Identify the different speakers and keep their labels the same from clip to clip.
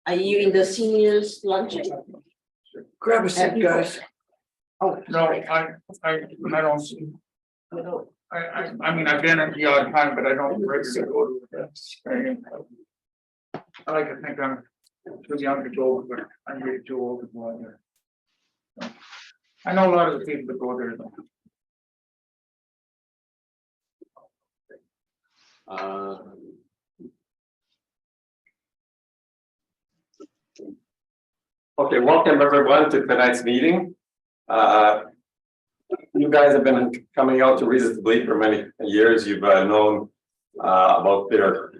Speaker 1: Are you in the seniors luncheon?
Speaker 2: Grab a seat, guys.
Speaker 3: Oh, no, I don't see. I mean, I've been at the odd time, but I don't regularly go to this. I like to think I'm too young to go, but I'm way too old to go there. So, I know a lot of the people that go there though.
Speaker 4: Okay, welcome everyone to tonight's meeting. You guys have been coming out to Reasons to Believe for many years. You've known about their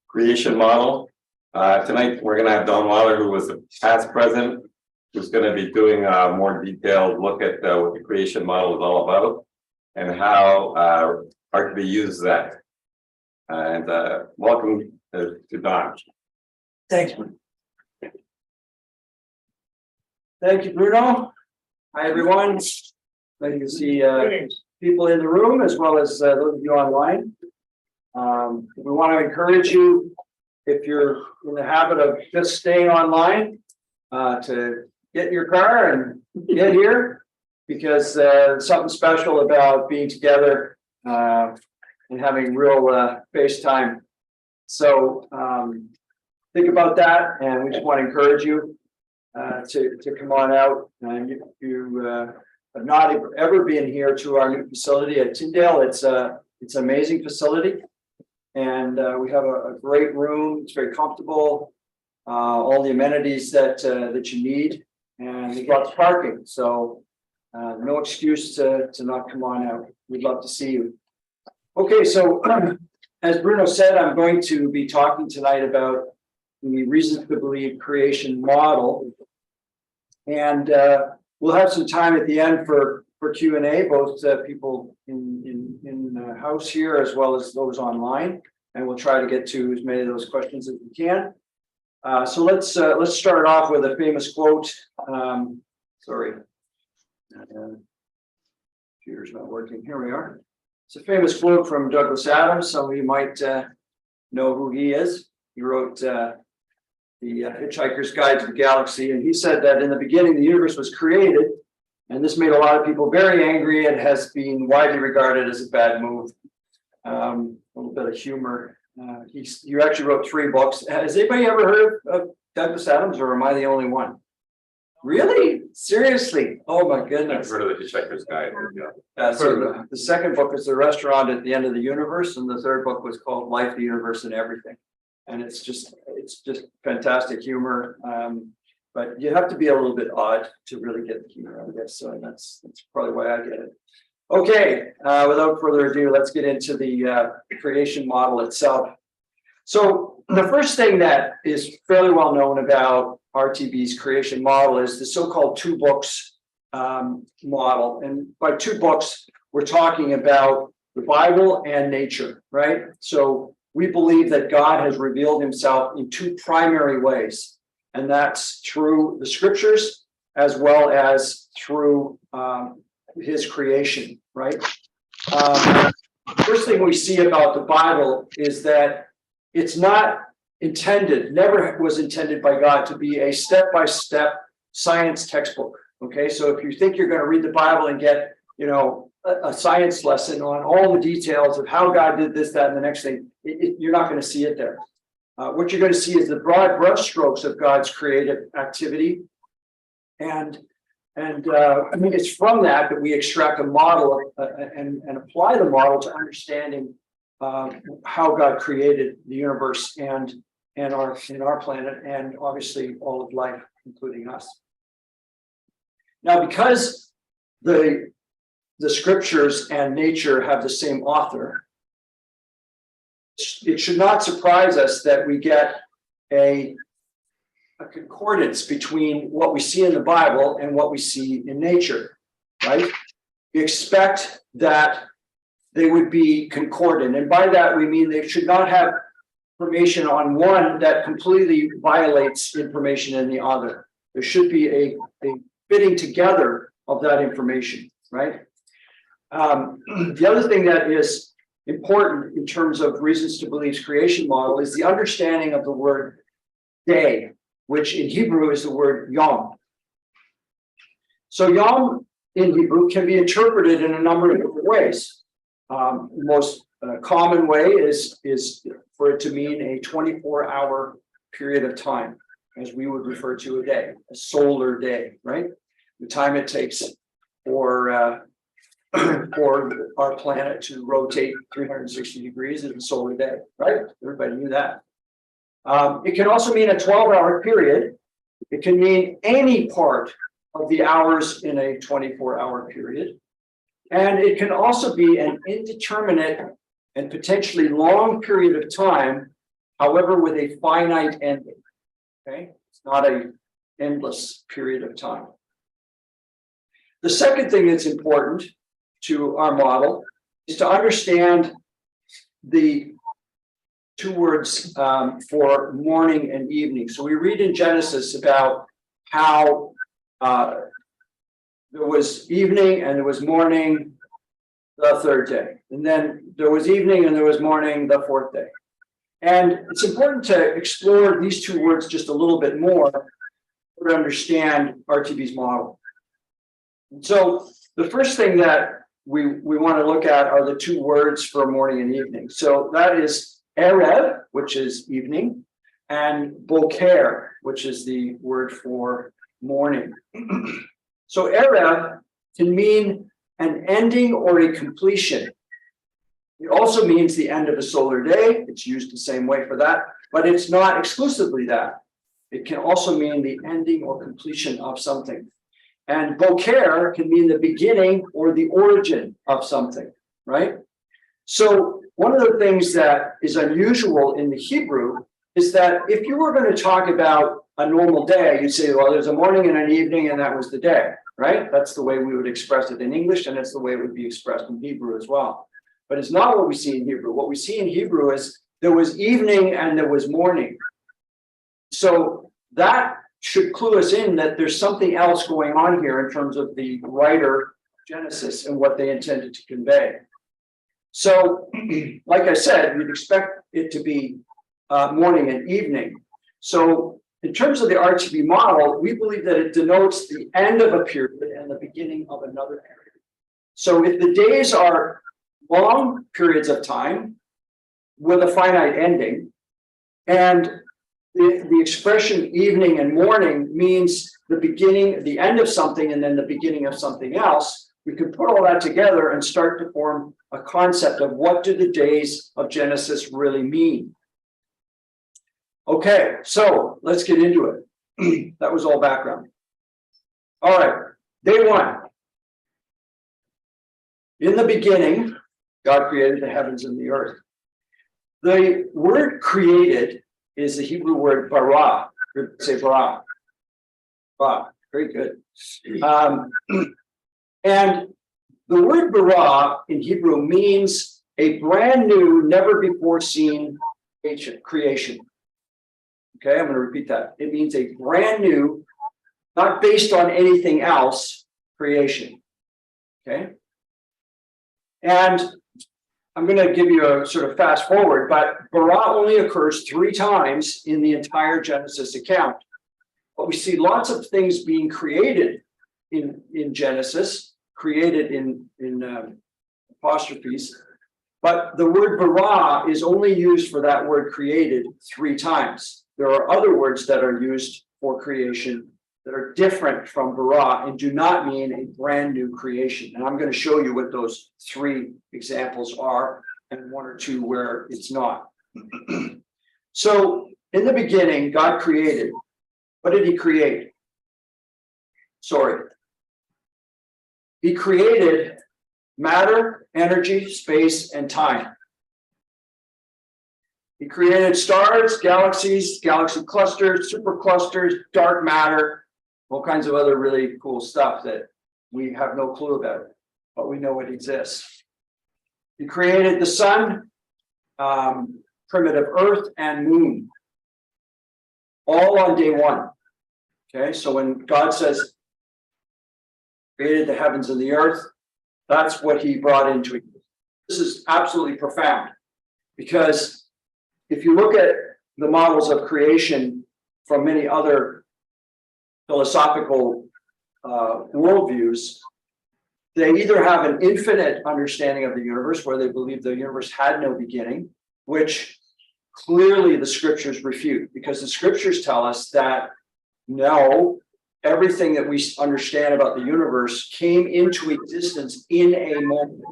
Speaker 4: creation model. Tonight, we're going to have Don Wallar, who was the past president, who's going to be doing a more detailed look at what the creation model is all about and how RTB uses that. And welcome to Don.
Speaker 2: Thanks. Thank you, Bruno. Hi, everyone. Glad to see people in the room as well as those of you online. We want to encourage you, if you're in the habit of just staying online, to get in your car and get here, because there's something special about being together and having real FaceTime. So think about that, and we just want to encourage you to come on out. And you have not ever been here to our new facility at Tyndale. It's an amazing facility, and we have a great room. It's very comfortable, all the amenities that you need, and we've got parking, so no excuse to not come on out. We'd love to see you. Okay, so as Bruno said, I'm going to be talking tonight about the Reasons to Believe creation model, and we'll have some time at the end for Q&A, both people in the house here as well as those online, and we'll try to get to as many of those questions as we can. So let's start off with a famous quote. Sorry, computer's not working. Here we are. It's a famous quote from Douglas Adams. Some of you might know who he is. He wrote the Hitchhiker's Guide to the Galaxy, and he said that in the beginning the universe was created, and this made a lot of people very angry and has been widely regarded as a bad move. A little bit of humor. He actually wrote 3 books. Has anybody ever heard of Douglas Adams, or am I the only one? Really? Seriously? Oh my goodness.
Speaker 4: I've heard of the Hitchhiker's Guide.
Speaker 2: So the second book is The Restaurant at the End of the Universe, and the third book was called Life, the Universe, and Everything. And it's just fantastic humor. But you have to be a little bit odd to really get the humor out of this. So that's probably why I get it. Okay, without further ado, let's get into the creation model itself. So the first thing that is fairly well known about RTB's creation model is the so-called 2 books model. And by 2 books, we're talking about the Bible and nature, right? So we believe that God has revealed himself in 2 primary ways, and that's through the scriptures as well as through his creation, right? First thing we see about the Bible is that it's not intended, never was intended by God to be a step-by-step science textbook. Okay, so if you think you're going to read the Bible and get, a science lesson on all the details of how God did this, that, and the next thing, you're not going to see it there. What you're going to see is the broad brushstrokes of God's creative activity, and I mean, it's from that we extract a model and apply the model to understanding how God created the universe and our planet, and obviously all of life, including us. Now, because the scriptures and nature have the same author, it should not surprise us that we get a concordance between what we see in the Bible and what we see in nature, right? We expect that they would be concordant, and by that we mean they should not have information on one that completely violates information in the other. There should be a fitting together of that information, right? The other thing that is important in terms of reasons to believe's creation model is the understanding of the word day, which in Hebrew is the word yom. So yom in Hebrew can be interpreted in a number of different ways. The most common way is for it to mean a 24-hour period of time, as we would refer to a day, a solar day, right? The time it takes for our planet to rotate 360 degrees is a solar day, right? Everybody knew that. It can also mean a 12-hour period. It can mean any part of the hours in a 24-hour period. And it can also be an indeterminate and potentially long period of time, however, with a finite ending. Okay, it's not an endless period of time. The second thing that's important to our model is to understand the two words for morning and evening. So we read in Genesis about how there was evening and there was morning the third day. And then there was evening and there was morning the fourth day. And it's important to explore these two words just a little bit more to understand RTB's model. And so the first thing that we want to look at are the two words for morning and evening. So that is erev, which is evening, and boker, which is the word for morning. So erev can mean an ending or a completion. It also means the end of a solar day. It's used the same way for that, but it's not exclusively that. It can also mean the ending or completion of something. And boker can mean the beginning or the origin of something, right? So one of the things that is unusual in the Hebrew is that if you were going to talk about a normal day, you'd say, well, there's a morning and an evening, and that was the day, right? That's the way we would express it in English, and it's the way it would be expressed in Hebrew as well. But it's not what we see in Hebrew. What we see in Hebrew is there was evening and there was morning. So that should clue us in that there's something else going on here in terms of the writer of Genesis and what they intended to convey. So, like I said, we'd expect it to be morning and evening. So in terms of the RTB model, we believe that it denotes the end of a period and the beginning of another period. So if the days are long periods of time with a finite ending, and the expression evening and morning means the beginning, the end of something, and then the beginning of something else, we can put all that together and start to form a concept of what do the days of Genesis really mean. Okay, so let's get into it. That was all background. All right, day one. In the beginning, God created the heavens and the earth. The word created is the Hebrew word bara. Say bara. Bara. Very good. And the word bara in Hebrew means a brand new, never before seen creation. Okay, I'm going to repeat that. It means a brand new, not based on anything else, creation. Okay. And I'm going to give you a sort of fast forward, but bara only occurs 3 times in the entire Genesis account. But we see lots of things being created in Genesis, created in apostrophes. But the word bara is only used for that word created 3 times. There are other words that are used for creation that are different from bara and do not mean a brand new creation. And I'm going to show you what those 3 examples are and 1 or 2 where it's not. So in the beginning, God created. What did he create? He created matter, energy, space, and time. He created stars, galaxies, galaxy clusters, superclusters, dark matter, all kinds of other really cool stuff that we have no clue about, but we know it exists. He created the sun, primitive earth, and moon, all on day 1. Okay, so when God says, created the heavens and the earth, that's what he brought into this is absolutely profound, because if you look at the models of creation from many other philosophical worldviews, they either have an infinite understanding of the universe, where they believe the universe had no beginning, which clearly the scriptures refute, because the scriptures tell us that no, everything that we understand about the universe came into existence in a moment.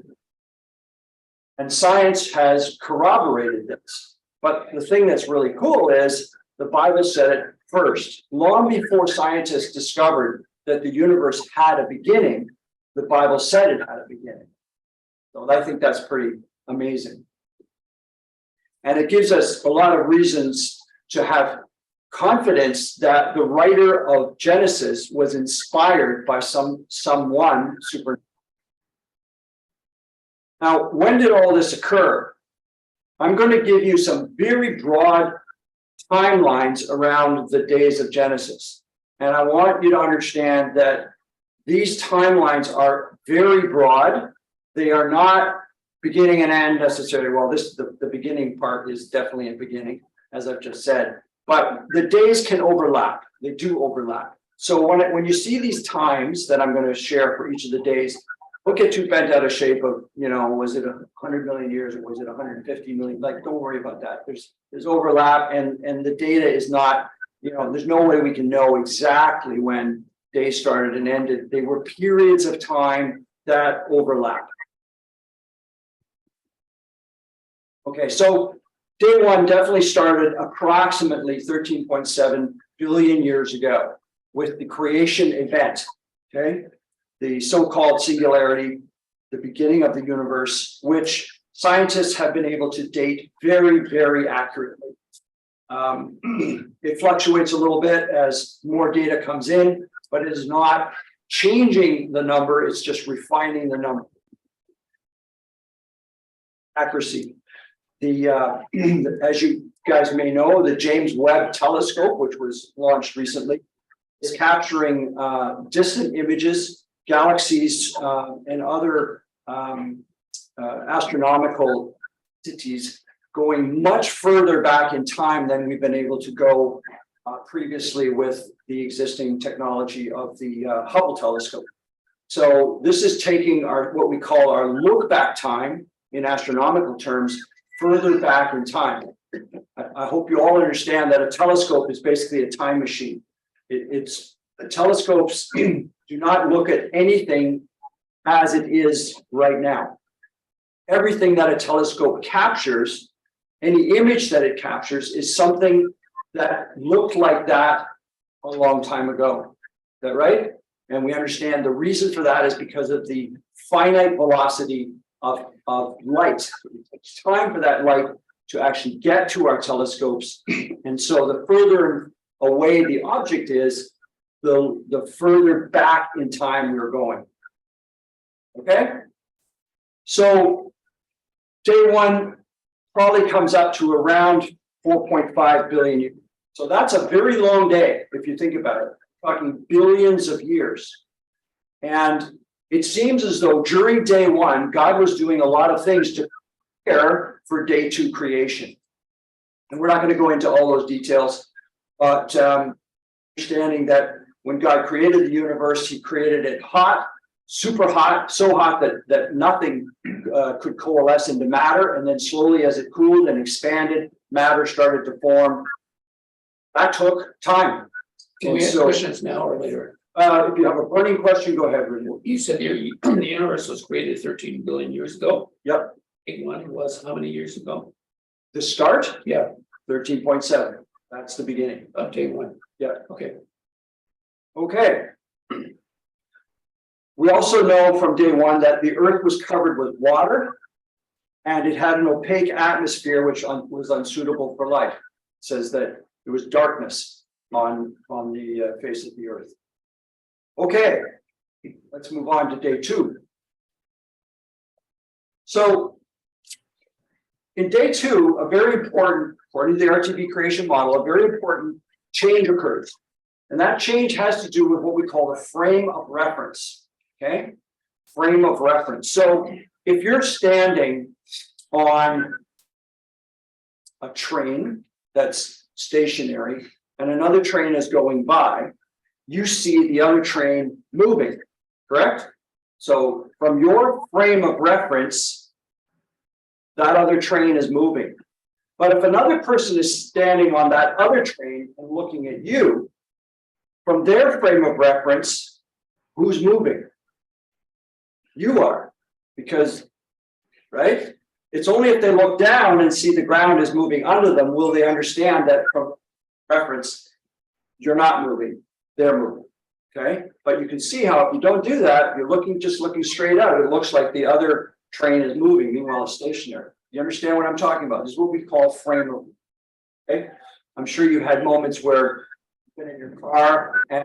Speaker 2: And science has corroborated this. But the thing that's really cool is the Bible said it first. Long before scientists discovered that the universe had a beginning, the Bible said it had a beginning. So I think that's pretty amazing. And it gives us a lot of reasons to have confidence that the writer of Genesis was inspired by someone super. Now, when did all this occur? I'm going to give you some very broad timelines around the days of Genesis. And I want you to understand that these timelines are very broad. They are not beginning and end necessarily. Well, the beginning part is definitely a beginning, as I've just said. But the days can overlap. They do overlap. So when you see these times that I'm going to share for each of the days, don't get too bent out of shape of, was it 100 million years or was it 150 million? Like, don't worry about that. There's overlap, and the data is not, there's no way we can know exactly when days started and ended. They were periods of time that overlap. Okay, so day one definitely started approximately 13.7 billion years ago with the creation event, okay? The so-called singularity, the beginning of the universe, which scientists have been able to date very, very accurately. It fluctuates a little bit as more data comes in, but it is not changing the number, it's just refining the number. Accuracy. As you guys may know, the James Webb telescope, which was launched recently, is capturing distant images, galaxies, and other astronomical entities going much further back in time than we've been able to go previously with the existing technology of the Hubble telescope. So this is taking what we call our look back time in astronomical terms further back in time. I hope you all understand that a telescope is basically a time machine. Telescopes do not look at anything as it is right now. Everything that a telescope captures, any image that it captures, is something that looked like that a long time ago. Is that right? And we understand the reason for that is because of the finite velocity of light. It takes time for that light to actually get to our telescopes. And so the further away the object is, the further back in time we're going. Okay? So day one probably comes up to around 4.5 billion years. So that's a very long day, if you think about it. We're talking billions of years. And it seems as though during day one, God was doing a lot of things to prepare for day two creation. And we're not going to go into all those details, but understanding that when God created the universe, he created it hot, super hot, so hot that nothing could coalesce into matter. And then slowly as it cooled and expanded, matter started to form. That took time.
Speaker 5: Can we ask questions now or later?
Speaker 2: If you have a burning question, go ahead, Rudy.
Speaker 5: You said the universe was created 13 billion years ago.
Speaker 2: Yep.
Speaker 5: Day one was how many years ago?
Speaker 2: The start?
Speaker 5: Yeah.
Speaker 2: 13.7. That's the beginning.
Speaker 5: Of day one.
Speaker 2: Yeah.
Speaker 5: Okay.
Speaker 2: Okay. We also know from day one that the Earth was covered with water and it had an opaque atmosphere which was unsuitable for life. It says that there was darkness on the face of the Earth. Okay, let's move on to day two. So in day two, a very important, according to the RTV creation model, a very important change occurs. And that change has to do with what we call the frame of reference. Okay, frame of reference. So if you're standing on a train that's stationary and another train is going by, you see the other train moving, correct? So from your frame of reference, that other train is moving. But if another person is standing on that other train and looking at you, from their frame of reference, who's moving? You are, because, right? It's only if they look down and see the ground is moving under them will they understand that from reference, you're not moving, they're moving. Okay, but you can see how if you don't do that, you're just looking straight out. It looks like the other train is moving, meanwhile it's stationary. You understand what I'm talking about? This is what we call frame movement. Okay, I'm sure you had moments where you've been in your car and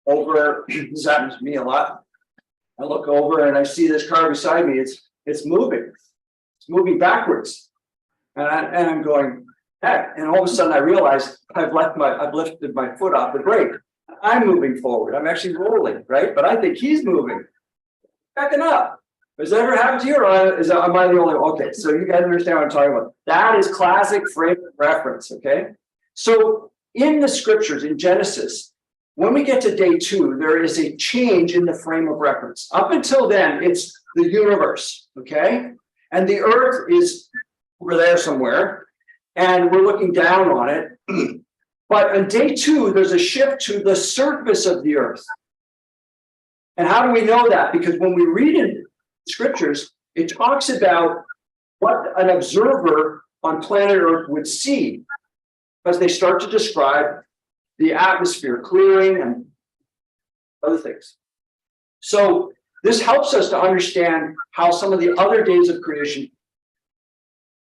Speaker 2: over. This happens to me a lot. I look over and I see this car beside me. It's moving. It's moving backwards, and I'm going, heck! And all of a sudden I realize I've lifted my foot off the brake. I'm moving forward. I'm actually rolling, right? But I think he's moving, backing up. Has that ever happened to you, or am I the only one? Okay, so you guys understand what I'm talking about. That is classic frame of reference, okay? So in the scriptures, in Genesis, when we get to day 2, there is a change in the frame of reference. Up until then, it's the universe, okay? And the earth is over there somewhere, and we're looking down on it. But on day 2, there's a shift to the surface of the earth. And how do we know that? Because when we read in scriptures, it talks about what an observer on planet Earth would see, because they start to describe the atmosphere clearing and other things. So this helps us to understand how some of the other days of creation.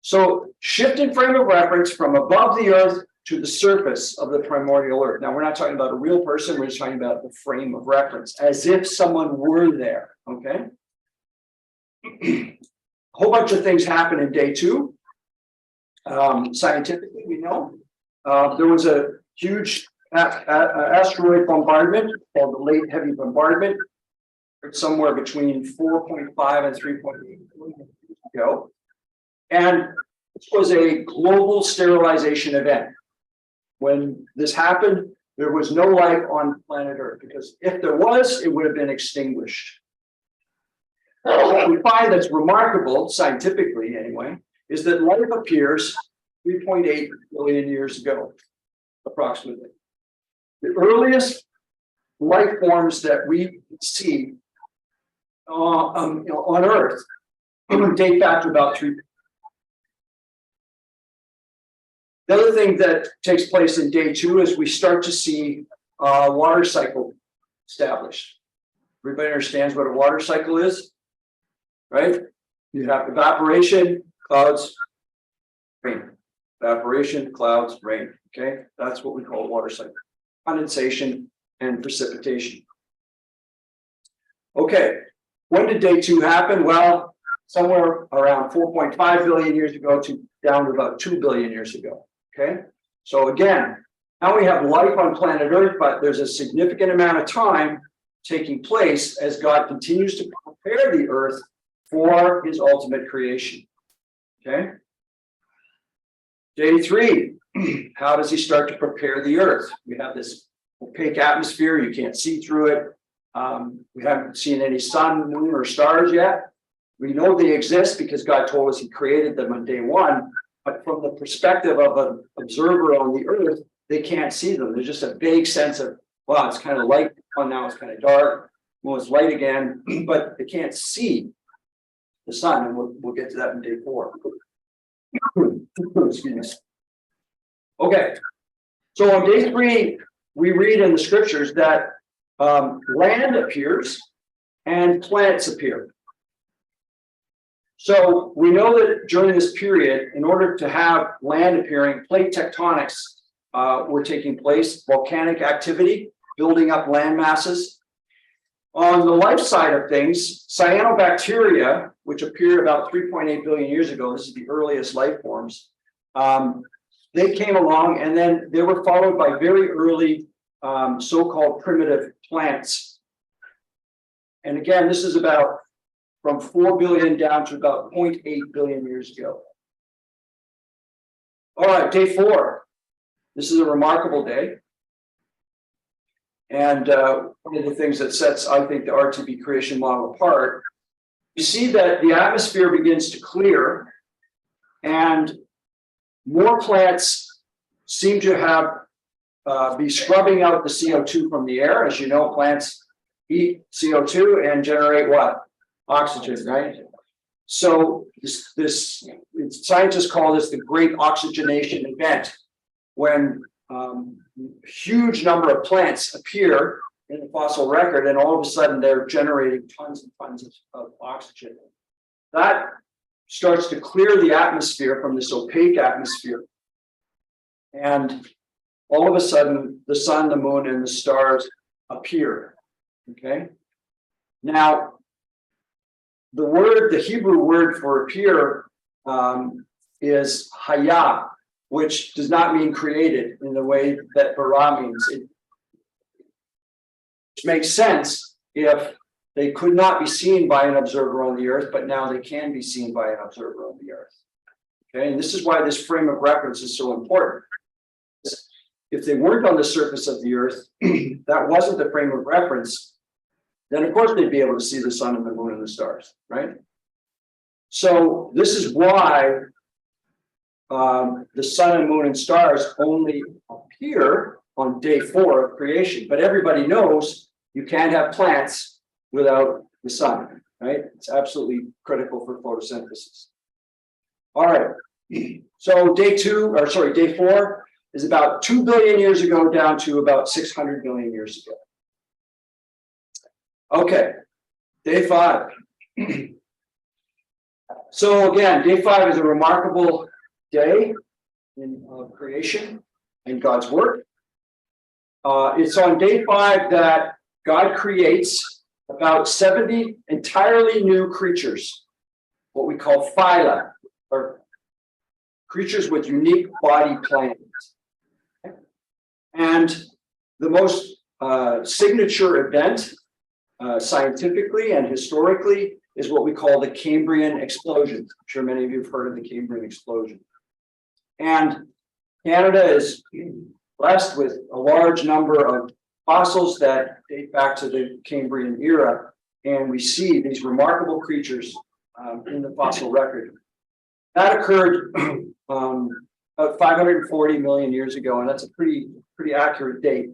Speaker 2: So shift in frame of reference from above the earth to the surface of the primordial earth. Now, we're not talking about a real person, we're just talking about the frame of reference, as if someone were there, okay? A whole bunch of things happen in day 2. Scientifically, we know. There was a huge asteroid bombardment called the Late Heavy Bombardment, somewhere between 4.5 and 3.8 billion years ago. And this was a global sterilization event. When this happened, there was no life on planet Earth, because if there was, it would have been extinguished. What we find that's remarkable, scientifically anyway, is that life appears 3.8 billion years ago, approximately. The earliest life forms that we see on Earth date back to about 3. The other thing that takes place in day 2 is we start to see a water cycle established. Everybody understands what a water cycle is, right? You have evaporation, clouds, rain. Evaporation, clouds, rain. Okay, that's what we call a water cycle. Condensation and precipitation. Okay, when did day 2 happen? Well, somewhere around 4.5 billion years ago to down to about 2 billion years ago. Okay, so again, now we have life on planet Earth, but there's a significant amount of time taking place as God continues to prepare the earth for his ultimate creation. Okay, day 3, how does he start to prepare the earth? We have this opaque atmosphere, you can't see through it. We haven't seen any sun, moon, or stars yet. We know they exist because God told us he created them on day 1. But from the perspective of an observer on the earth, they can't see them. There's just a vague sense of, wow, it's kind of light. Oh, now it's kind of dark. Well, it's light again, but they can't see the sun. And we'll get to that in day 4. Excuse me. Okay. So on day 3, we read in the scriptures that land appears and plants appear. So we know that during this period, in order to have land appearing, plate tectonics were taking place, volcanic activity, building up land masses. On the life side of things, cyanobacteria, which appeared about 3.8 billion years ago, this is the earliest life forms, they came along, and then they were followed by very early so-called primitive plants. And again, this is about from 4 billion down to about 0.8 billion years ago. All right, day 4. This is a remarkable day. And one of the things that sets, I think, the RTB creation model apart, you see that the atmosphere begins to clear and more plants seem to have be scrubbing out the CO2 from the air. As you know, plants eat CO2 and generate what? Oxygen, right? So scientists call this the great oxygenation event, when huge number of plants appear in the fossil record, and all of a sudden they're generating tons and tons of oxygen. That starts to clear the atmosphere from this opaque atmosphere. And all of a sudden, the sun, the moon, and the stars appear. Okay. Now, the Hebrew word for appear is haya, which does not mean created in the way that bara means. Which makes sense if they could not be seen by an observer on the earth, but now they can be seen by an observer on the earth. Okay, and this is why this frame of reference is so important. If they weren't on the surface of the earth, that wasn't the frame of reference, then of course they'd be able to see the sun and the moon and the stars, right? So this is why the sun and moon and stars only appear on day 4 of creation. But everybody knows you can't have plants without the sun, right? It's absolutely critical for photosynthesis. All right. So day 4 is about 2 billion years ago down to about 600 million years ago. Okay, day 5. So again, day 5 is a remarkable day in creation and God's work. It's on day 5 that God creates about 70 entirely new creatures, what we call phyla, or creatures with unique body plans. And the most signature event scientifically and historically is what we call the Cambrian explosion. I'm sure many of you have heard of the Cambrian explosion. And Canada is blessed with a large number of fossils that date back to the Cambrian era. And we see these remarkable creatures in the fossil record. That occurred about 540 million years ago, and that's a pretty accurate date.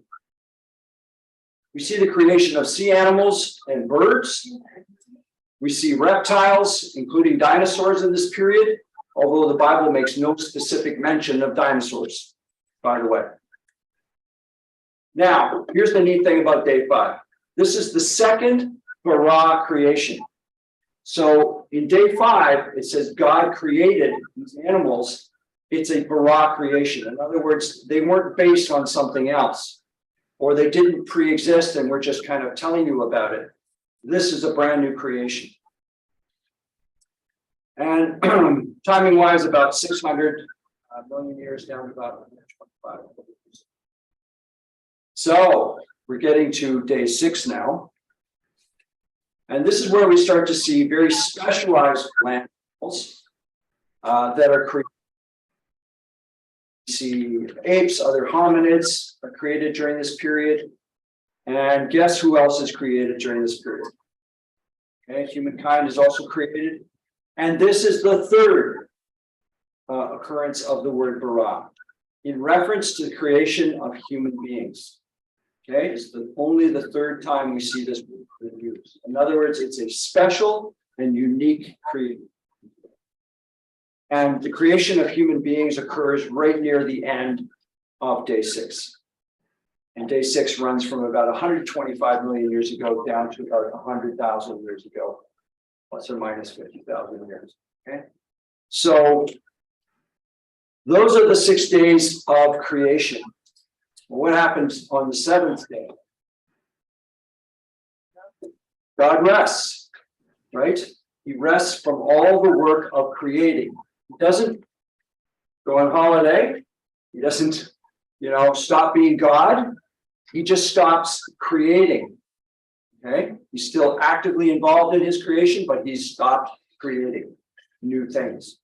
Speaker 2: We see the creation of sea animals and birds. We see reptiles, including dinosaurs in this period, although the Bible makes no specific mention of dinosaurs, by the way. Now, here's the neat thing about day 5. This is the second bara creation. So in day 5, it says God created these animals. It's a bara creation. In other words, they weren't based on something else, or they didn't pre-exist and we're just kind of telling you about it. This is a brand new creation. And timing-wise, about 600 million years down to about 125. So we're getting to day 6 now. And this is where we start to see very specialized plant animals that are created. We see apes, other hominids are created during this period. And guess who else is created during this period? Okay, humankind is also created. And this is the third occurrence of the word bara, in reference to the creation of human beings. Okay, it's only the third time we see this word used. In other words, it's a special and unique creation. And the creation of human beings occurs right near the end of day 6. And day 6 runs from about 125 million years ago down to about 100,000 years ago, plus or minus 50,000 years. Okay, so those are the 6 days of creation. Well, what happens on the 7th day? God rests, right? He rests from all the work of creating. He doesn't go on holiday. He doesn't, stop being God. He just stops creating. Okay, he's still actively involved in his creation, but he's stopped creating new things.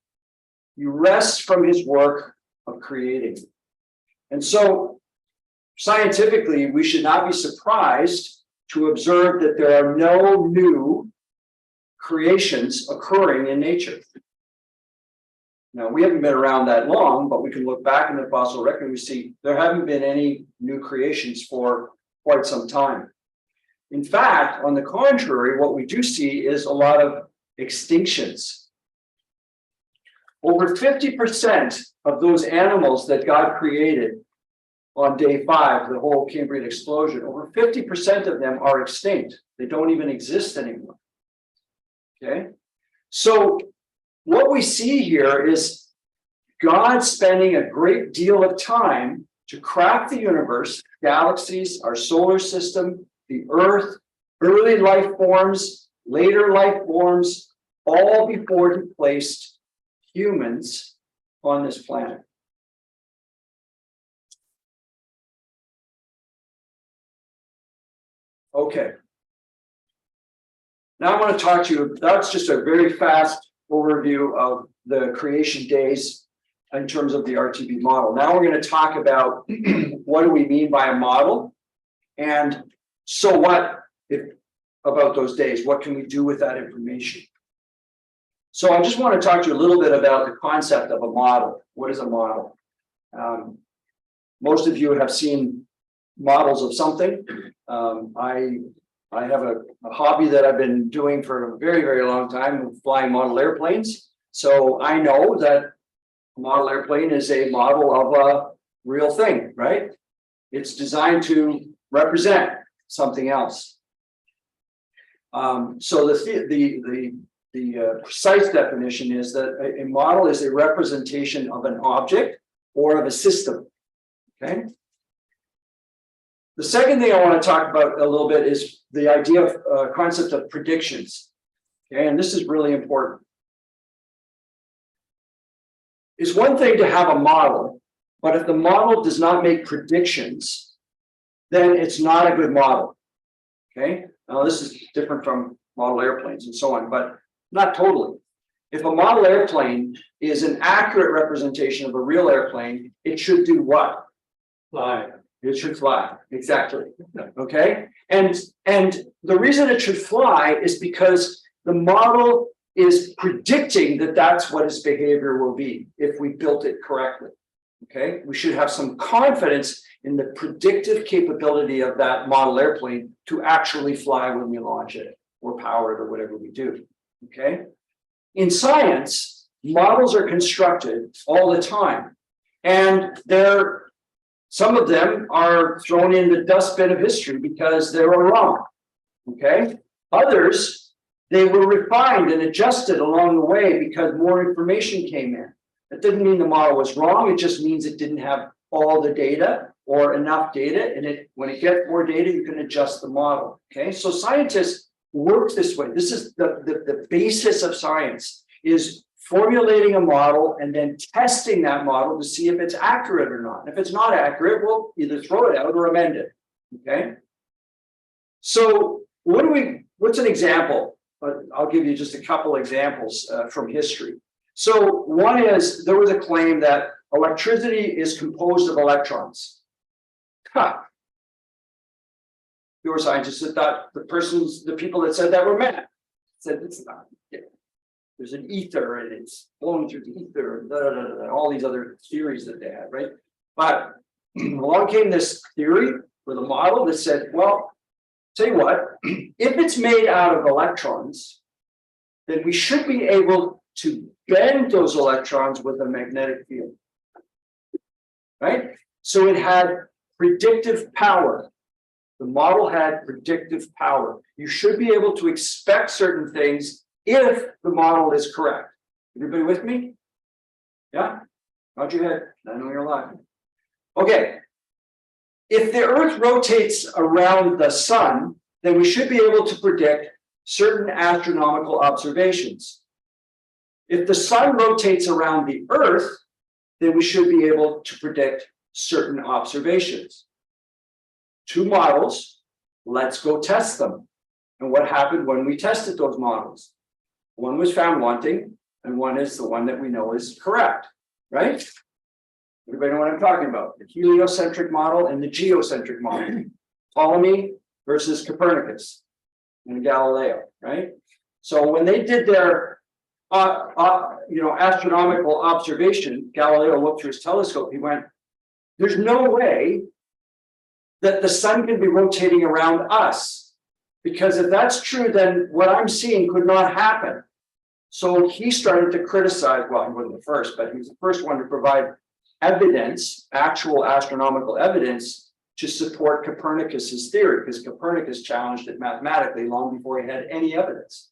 Speaker 2: He rests from his work of creating. And so, scientifically, we should not be surprised to observe that there are no new creations occurring in nature. Now, we haven't been around that long, but we can look back in the fossil record and we see there haven't been any new creations for quite some time. In fact, on the contrary, what we do see is a lot of extinctions. Over 50% of those animals that God created on day 5, the whole Cambrian explosion, over 50% of them are extinct. They don't even exist anymore. Okay, so what we see here is God spending a great deal of time to craft the universe, galaxies, our solar system, the Earth, early life forms, later life forms, all before he placed humans on this planet. Okay. Now I want to talk to you, that's just a very fast overview of the creation days in terms of the RTB model. Now we're going to talk about what do we mean by a model, and so what about those days? What can we do with that information? So I just want to talk to you a little bit about the concept of a model. What is a model? Most of you have seen models of something. I have a hobby that I've been doing for a very, very long time, flying model airplanes. So I know that a model airplane is a model of a real thing, right? It's designed to represent something else. So the precise definition is that a model is a representation of an object or of a system. Okay. The second thing I want to talk about a little bit is the idea of concept of predictions. Okay, and this is really important. It's one thing to have a model, but if the model does not make predictions, then it's not a good model. Okay, now this is different from model airplanes and so on, but not totally. If a model airplane is an accurate representation of a real airplane, it should do what? Fly. It should fly, exactly. Okay, and the reason it should fly is because the model is predicting that that's what its behavior will be if we built it correctly. Okay, we should have some confidence in the predictive capability of that model airplane to actually fly when we launch it or power it or whatever we do. Okay, in science, models are constructed all the time, and some of them are thrown in the dustbin of history because they were wrong. Okay, others, they were refined and adjusted along the way because more information came in. That didn't mean the model was wrong. It just means it didn't have all the data or enough data. And when it gets more data, you can adjust the model. Okay, so scientists work this way. This is the basis of science, is formulating a model and then testing that model to see if it's accurate or not. If it's not accurate, we'll either throw it out or amend it. Okay. So what's an example? I'll give you just a couple examples from history. So one is, there was a claim that electricity is composed of electrons. There were scientists that thought the people that said that were mad. Said it's not. Yeah. There's an ether and it's flowing through the ether and all these other theories that they had, right? But along came this theory with a model that said, well, tell you what, if it's made out of electrons, then we should be able to bend those electrons with a magnetic field, right? So it had predictive power. The model had predictive power. You should be able to expect certain things if the model is correct. Everybody with me? Yeah? Nod your head. I know you're laughing. Okay. If the Earth rotates around the sun, then we should be able to predict certain astronomical observations. If the sun rotates around the Earth, then we should be able to predict certain observations. Two models, let's go test them. And what happened when we tested those models? One was found wanting, and one is the one that we know is correct, right? Everybody know what I'm talking about? The heliocentric model and the geocentric model. Ptolemy versus Copernicus and Galileo, right? So when they did their astronomical observation, Galileo looked through his telescope, he went, there's no way that the sun can be rotating around us. Because if that's true, then what I'm seeing could not happen. So he started to criticize, well, he wasn't the first, but he was the first one to provide evidence, actual astronomical evidence, to support Copernicus's theory, because Copernicus challenged it mathematically long before he had any evidence.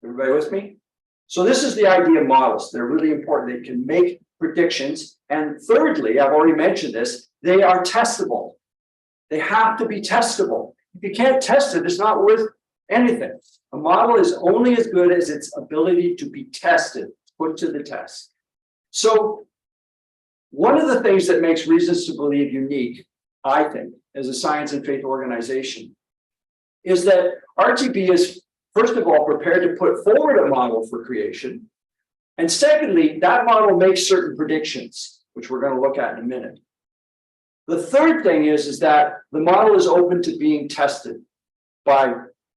Speaker 2: Everybody with me? So this is the idea of models. They're really important. They can make predictions. And thirdly, I've already mentioned this, they are testable. They have to be testable. If you can't test it, it's not worth anything. A model is only as good as its ability to be tested, put to the test. So one of the things that makes Reasons to Believe unique, I think, as a science and faith organization, is that RTB is, first of all, prepared to put forward a model for creation. And secondly, that model makes certain predictions, which we're going to look at in a minute. The third thing is that the model is open to being tested by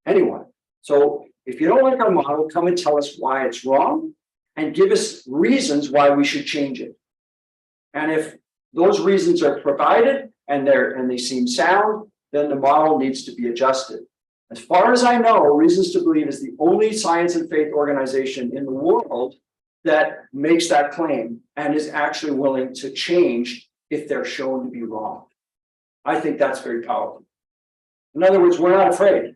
Speaker 2: anyone. So if you don't like our model, come and tell us why it's wrong and give us reasons why we should change it. And if those reasons are provided and they seem sound, then the model needs to be adjusted. As far as I know, Reasons to Believe is the only science and faith organization in the world that makes that claim and is actually willing to change if they're shown to be wrong. I think that's very powerful. In other words, we're not afraid.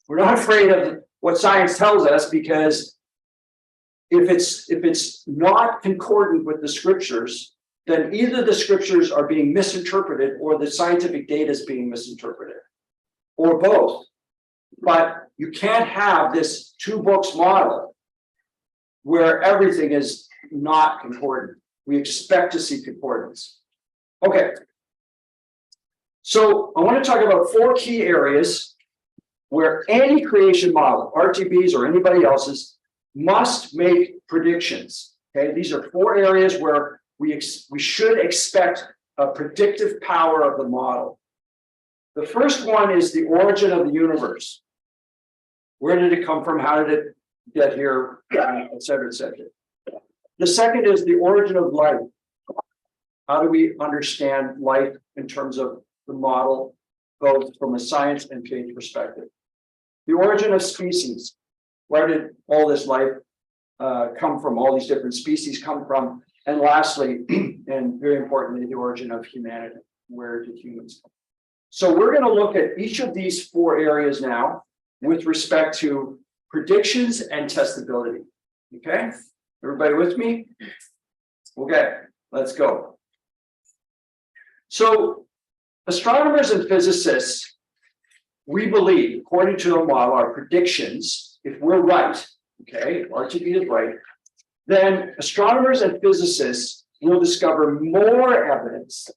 Speaker 2: We're not afraid of what science tells us, because if it's not concordant with the scriptures, then either the scriptures are being misinterpreted or the scientific data is being misinterpreted, or both. But you can't have this two books model where everything is not concordant. We expect to see concordance. Okay. So I want to talk about 4 key areas where any creation model, RTB's or anybody else's, must make predictions. Okay, these are 4 areas where we should expect a predictive power of the model. The first one is the origin of the universe. Where did it come from? How did it get here? Et cetera, et cetera. The second is the origin of life. How do we understand life in terms of the model, both from a science and faith perspective? The origin of species. Where did all this life come from? All these different species come from. And lastly, and very importantly, the origin of humanity. Where did humans come? So we're going to look at each of these 4 areas now with respect to predictions and testability. Okay? Everybody with me? Okay, let's go. So astronomers and physicists, we believe, according to the model, our predictions, if we're right, okay, RTB is right, then astronomers and physicists will discover more evidence,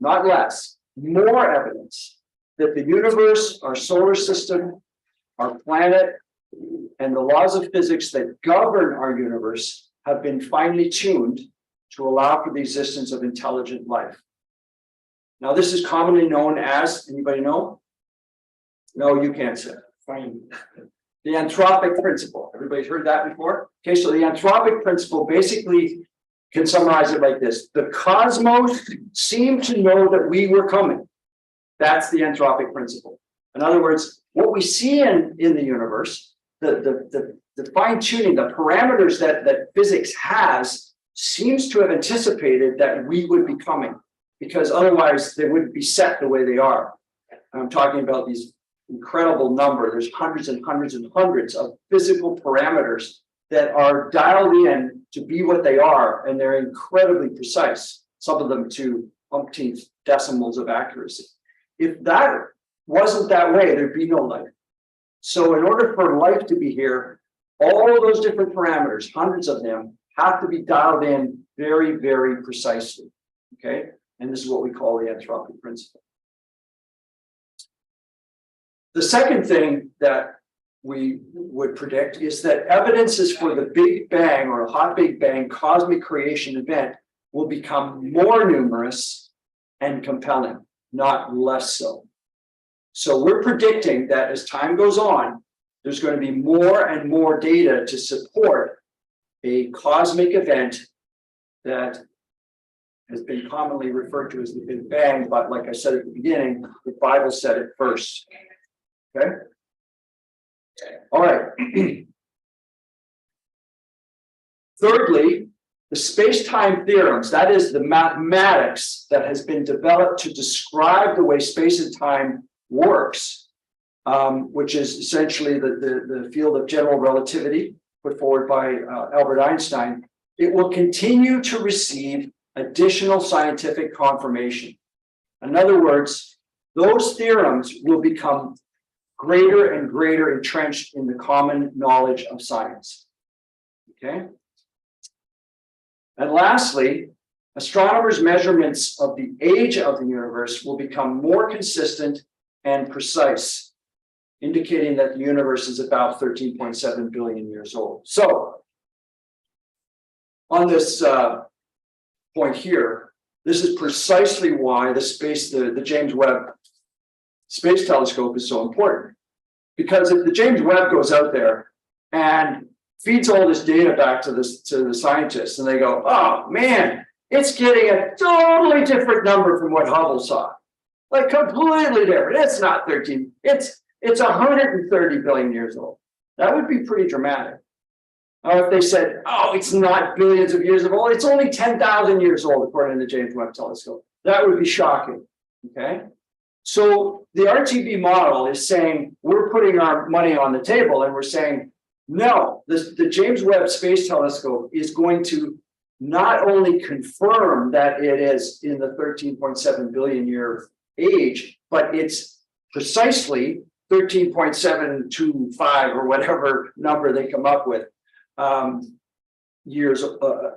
Speaker 2: not less, more evidence that the universe, our solar system, our planet, and the laws of physics that govern our universe have been finely tuned to allow for the existence of intelligent life. Now, this is commonly known as, anybody know? No, you can't say. Fine. The anthropic principle. Everybody's heard that before? Okay, so the anthropic principle basically can summarize it like this. The cosmos seemed to know that we were coming. That's the anthropic principle. In other words, what we see in the universe, the fine-tuning, the parameters that physics has, seems to have anticipated that we would be coming, because otherwise they wouldn't be set the way they are. I'm talking about these incredible number. There's hundreds and hundreds and hundreds of physical parameters that are dialed in to be what they are, and they're incredibly precise, some of them to umpteenth decimals of accuracy. If that wasn't that way, there'd be no life. So in order for life to be here, all of those different parameters, hundreds of them, have to be dialed in very, very precisely. Okay, and this is what we call the anthropic principle. The second thing that we would predict is that evidences for the Big Bang or hot Big Bang cosmic creation event will become more numerous and compelling, not less so. So we're predicting that as time goes on, there's going to be more and more data to support a cosmic event that has been commonly referred to as the Big Bang, but like I said at the beginning, the Bible said it first. Okay. All right. Thirdly, the space-time theorems, that is the mathematics that has been developed to describe the way space and time works, which is essentially the field of general relativity put forward by Albert Einstein. It will continue to receive additional scientific confirmation. In other words, those theorems will become greater and greater entrenched in the common knowledge of science. Okay. And lastly, astronomers' measurements of the age of the universe will become more consistent and precise, indicating that the universe is about 13.7 billion years old. So, on this point here, this is precisely why the James Webb Space Telescope is so important. Because if the James Webb goes out there and feeds all this data back to the scientists, and they go, oh man, it's getting a totally different number from what Hubble saw. Like completely different. It's not 13, it's 130 billion years old. That would be pretty dramatic. If they said, oh, it's not billions of years old, it's only 10,000 years old, according to the James Webb Telescope. That would be shocking, okay? So the RTB model is saying, we're putting our money on the table and we're saying, no, the James Webb Space Telescope is going to not only confirm that it is in the 13.7 billion year age, but it's precisely 13.725 or whatever number they come up with years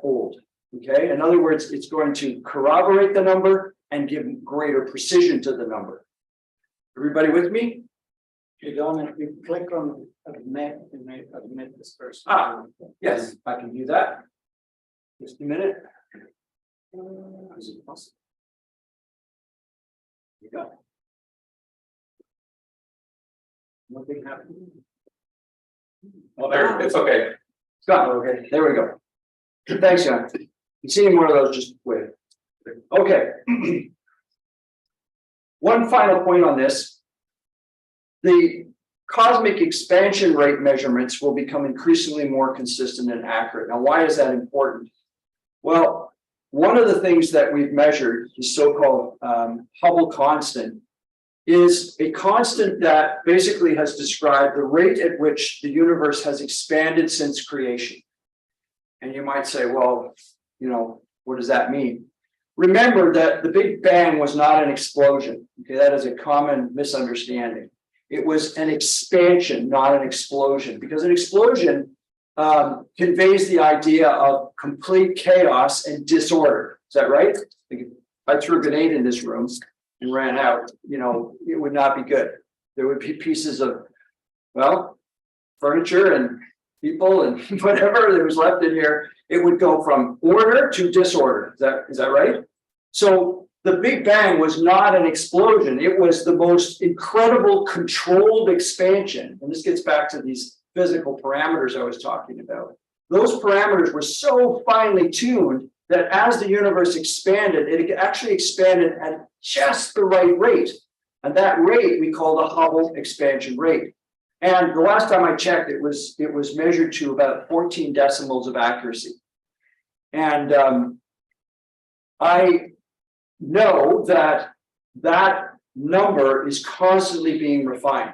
Speaker 2: old. Okay, in other words, it's going to corroborate the number and give greater precision to the number. Everybody with me?
Speaker 1: You don't, if you click on admit, you may admit this person.
Speaker 2: Yes, I can do that. Just a minute. Is it possible? Here you go. Nothing happened.
Speaker 4: Well, there, it's okay.
Speaker 2: Scott, okay, there we go. Thanks, John. You see more of those, just wait. Okay. One final point on this. The cosmic expansion rate measurements will become increasingly more consistent and accurate. Now, why is that important? Well, one of the things that we've measured, the so-called Hubble constant, is a constant that basically has described the rate at which the universe has expanded since creation. And you might say, well, you know, what does that mean? Remember that the Big Bang was not an explosion. Okay, that is a common misunderstanding. It was an expansion, not an explosion, because an explosion conveys the idea of complete chaos and disorder. Is that right? If I threw a grenade in this room and ran out, you know, it would not be good. There would be pieces of, well, furniture and people and whatever that was left in here. It would go from order to disorder. Is that right? So the Big Bang was not an explosion. It was the most incredible controlled expansion. And this gets back to these physical parameters I was talking about. Those parameters were so finely tuned that as the universe expanded, it actually expanded at just the right rate. And that rate we call the Hubble expansion rate. And the last time I checked, it was measured to about 14 decimals of accuracy. And I know that that number is constantly being refined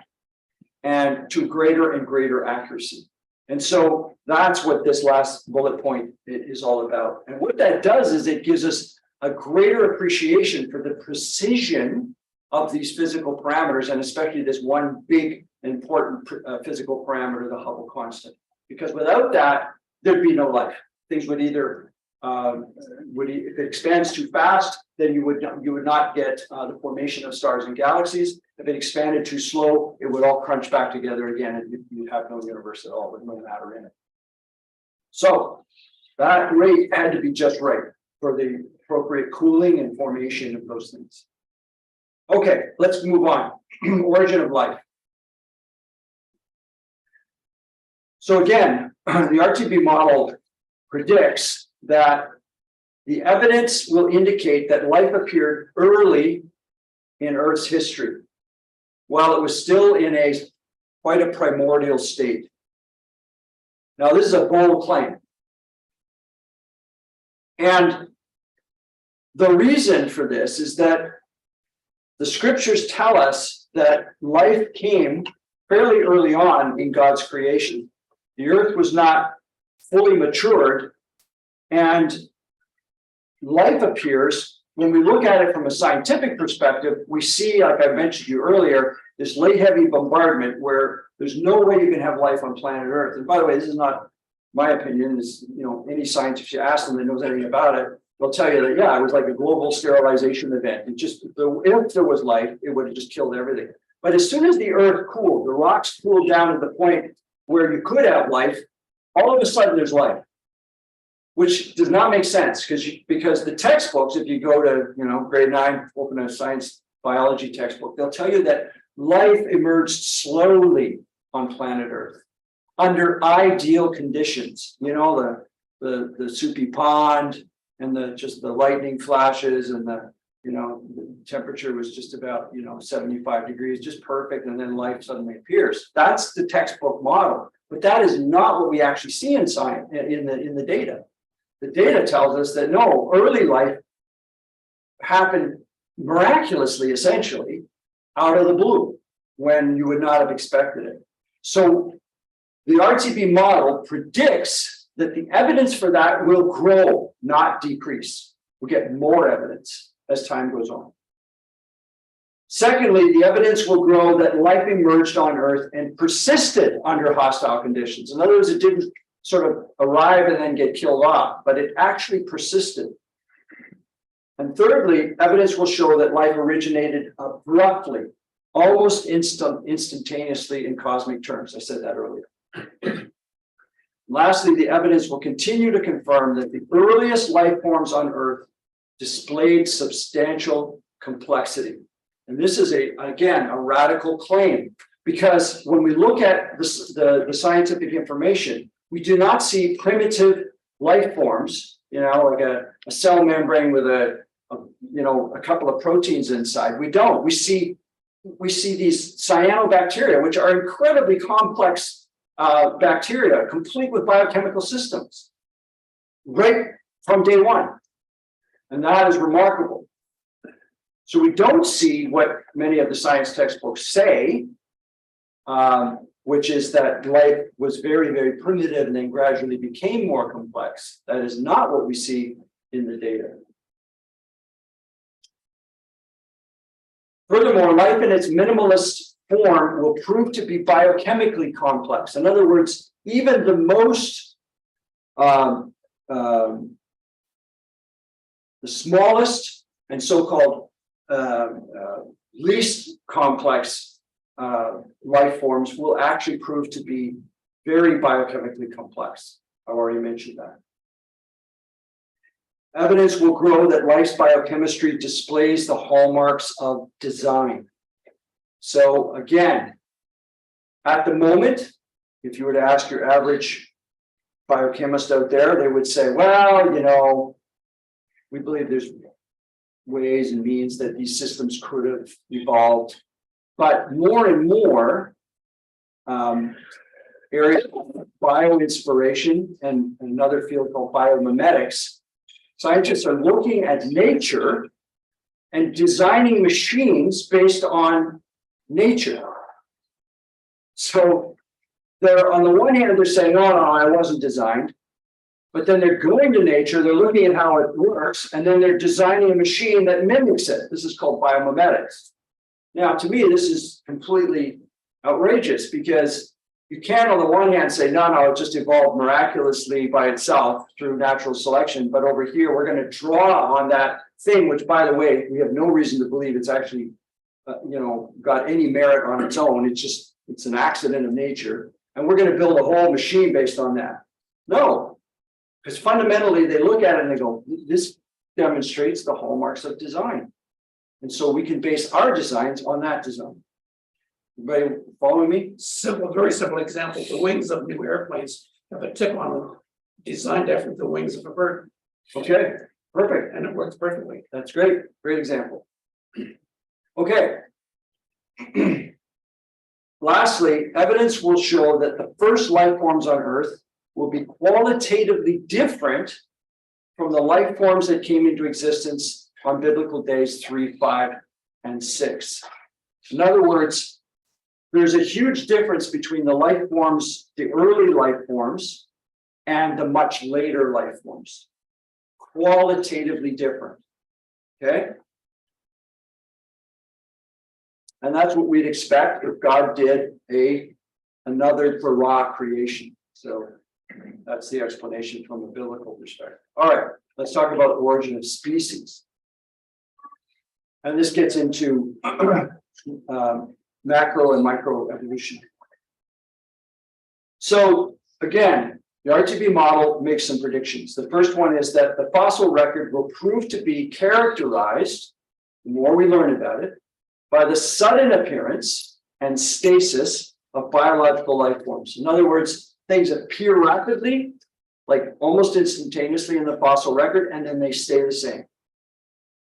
Speaker 2: and to greater and greater accuracy. And so that's what this last bullet point is all about. And what that does is it gives us a greater appreciation for the precision of these physical parameters, and especially this one big important physical parameter, the Hubble constant. Because without that, there'd be no life. Things would either if it expands too fast, then you would not get the formation of stars and galaxies. If it expanded too slow, it would all crunch back together again, and you'd have no universe at all with no matter in it. So that rate had to be just right for the appropriate cooling and formation of those things. Okay, let's move on. Origin of life. So again, the RTB model predicts that the evidence will indicate that life appeared early in Earth's history, while it was still in quite a primordial state. Now, this is a bold claim. And the reason for this is that the scriptures tell us that life came fairly early on in God's creation. The earth was not fully matured, and life appears, when we look at it from a scientific perspective, we see, like I mentioned to you earlier, this late heavy bombardment where there's no way you can have life on planet Earth. And by the way, this is not my opinion. This, any scientist you ask them that knows anything about it, they'll tell you that, yeah, it was like a global sterilization event. It just, if there was life, it would have just killed everything. But as soon as the earth cooled, the rocks cooled down to the point where you could have life, all of a sudden there's life, which does not make sense because the textbooks, if you go to, grade 9, open a science biology textbook, they'll tell you that life emerged slowly on planet Earth under ideal conditions. The soupy pond and the lightning flashes and the temperature was just about 75 degrees, just perfect, and then life suddenly appears. That's the textbook model, but that is not what we actually see in science in the data. The data tells us that no, early life happened miraculously, essentially, out of the blue when you would not have expected it. So the RTB model predicts that the evidence for that will grow, not decrease. We'll get more evidence as time goes on. Secondly, the evidence will grow that life emerged on Earth and persisted under hostile conditions. In other words, it didn't sort of arrive and then get killed off, but it actually persisted. And thirdly, evidence will show that life originated abruptly, almost instantaneously in cosmic terms. I said that earlier. Lastly, the evidence will continue to confirm that the earliest life forms on Earth displayed substantial complexity. And this is again a radical claim, because when we look at the scientific information, we do not see primitive life forms, like a cell membrane with a couple of proteins inside. We don't. We see these cyanobacteria, which are incredibly complex bacteria, complete with biochemical systems, right from day one. And that is remarkable. So we don't see what many of the science textbooks say, which is that life was very, very primitive and then gradually became more complex. That is not what we see in the data. Furthermore, life in its minimalist form will prove to be biochemically complex. In other words, even the most, the smallest and so-called least complex life forms will actually prove to be very biochemically complex. I already mentioned that. Evidence will grow that life's biochemistry displays the hallmarks of design. So again, at the moment, if you were to ask your average biochemist out there, they would say, well, we believe there's ways and means that these systems could have evolved. But more and more areas of bioinspiration and another field called biomimetics, scientists are looking at nature and designing machines based on nature. So they're, on the one hand, they're saying, no, I wasn't designed. But then they're going to nature, they're looking at how it works, and then they're designing a machine that mimics it. This is called biomimetics. Now, to me, this is completely outrageous, because you can on the one hand say, no, it just evolved miraculously by itself through natural selection. But over here, we're going to draw on that thing, which, by the way, we have no reason to believe it's actually, got any merit on its own. It's an accident of nature. And we're going to build a whole machine based on that. No, because fundamentally they look at it and they go, this demonstrates the hallmarks of design. And so we can base our designs on that design. Everybody following me?
Speaker 5: Simple, very simple example. The wings of new airplanes have a tip on them designed after the wings of a bird,
Speaker 2: Okay, perfect.
Speaker 5: and it works perfectly.
Speaker 2: That's great. Great example. Okay. Lastly, evidence will show that the first life forms on Earth will be qualitatively different from the life forms that came into existence on biblical days 3, 5, and 6. In other words, there's a huge difference between the life forms, the early life forms, and the much later life forms. Qualitatively different. Okay? And that's what we'd expect if God did another bara creation. So that's the explanation from a biblical perspective. All right, let's talk about the origin of species. And this gets into macro and micro evolution. So again, the RTB model makes some predictions. The first one is that the fossil record will prove to be characterized, the more we learn about it, by the sudden appearance and stasis of biological life forms. In other words, things appear rapidly, like almost instantaneously in the fossil record, and then they stay the same.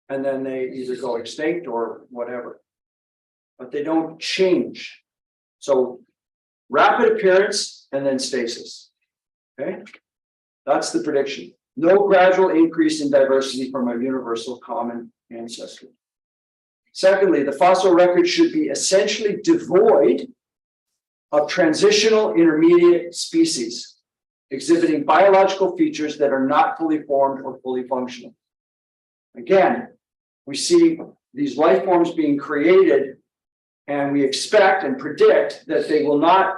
Speaker 2: And then they either go extinct or whatever. But they don't change. So rapid appearance and then stasis. Okay, that's the prediction. No gradual increase in diversity from a universal common ancestor. Secondly, the fossil record should be essentially devoid of transitional intermediate species, exhibiting biological features that are not fully formed or fully functional. Again, we see these life forms being created, and we expect and predict that they will not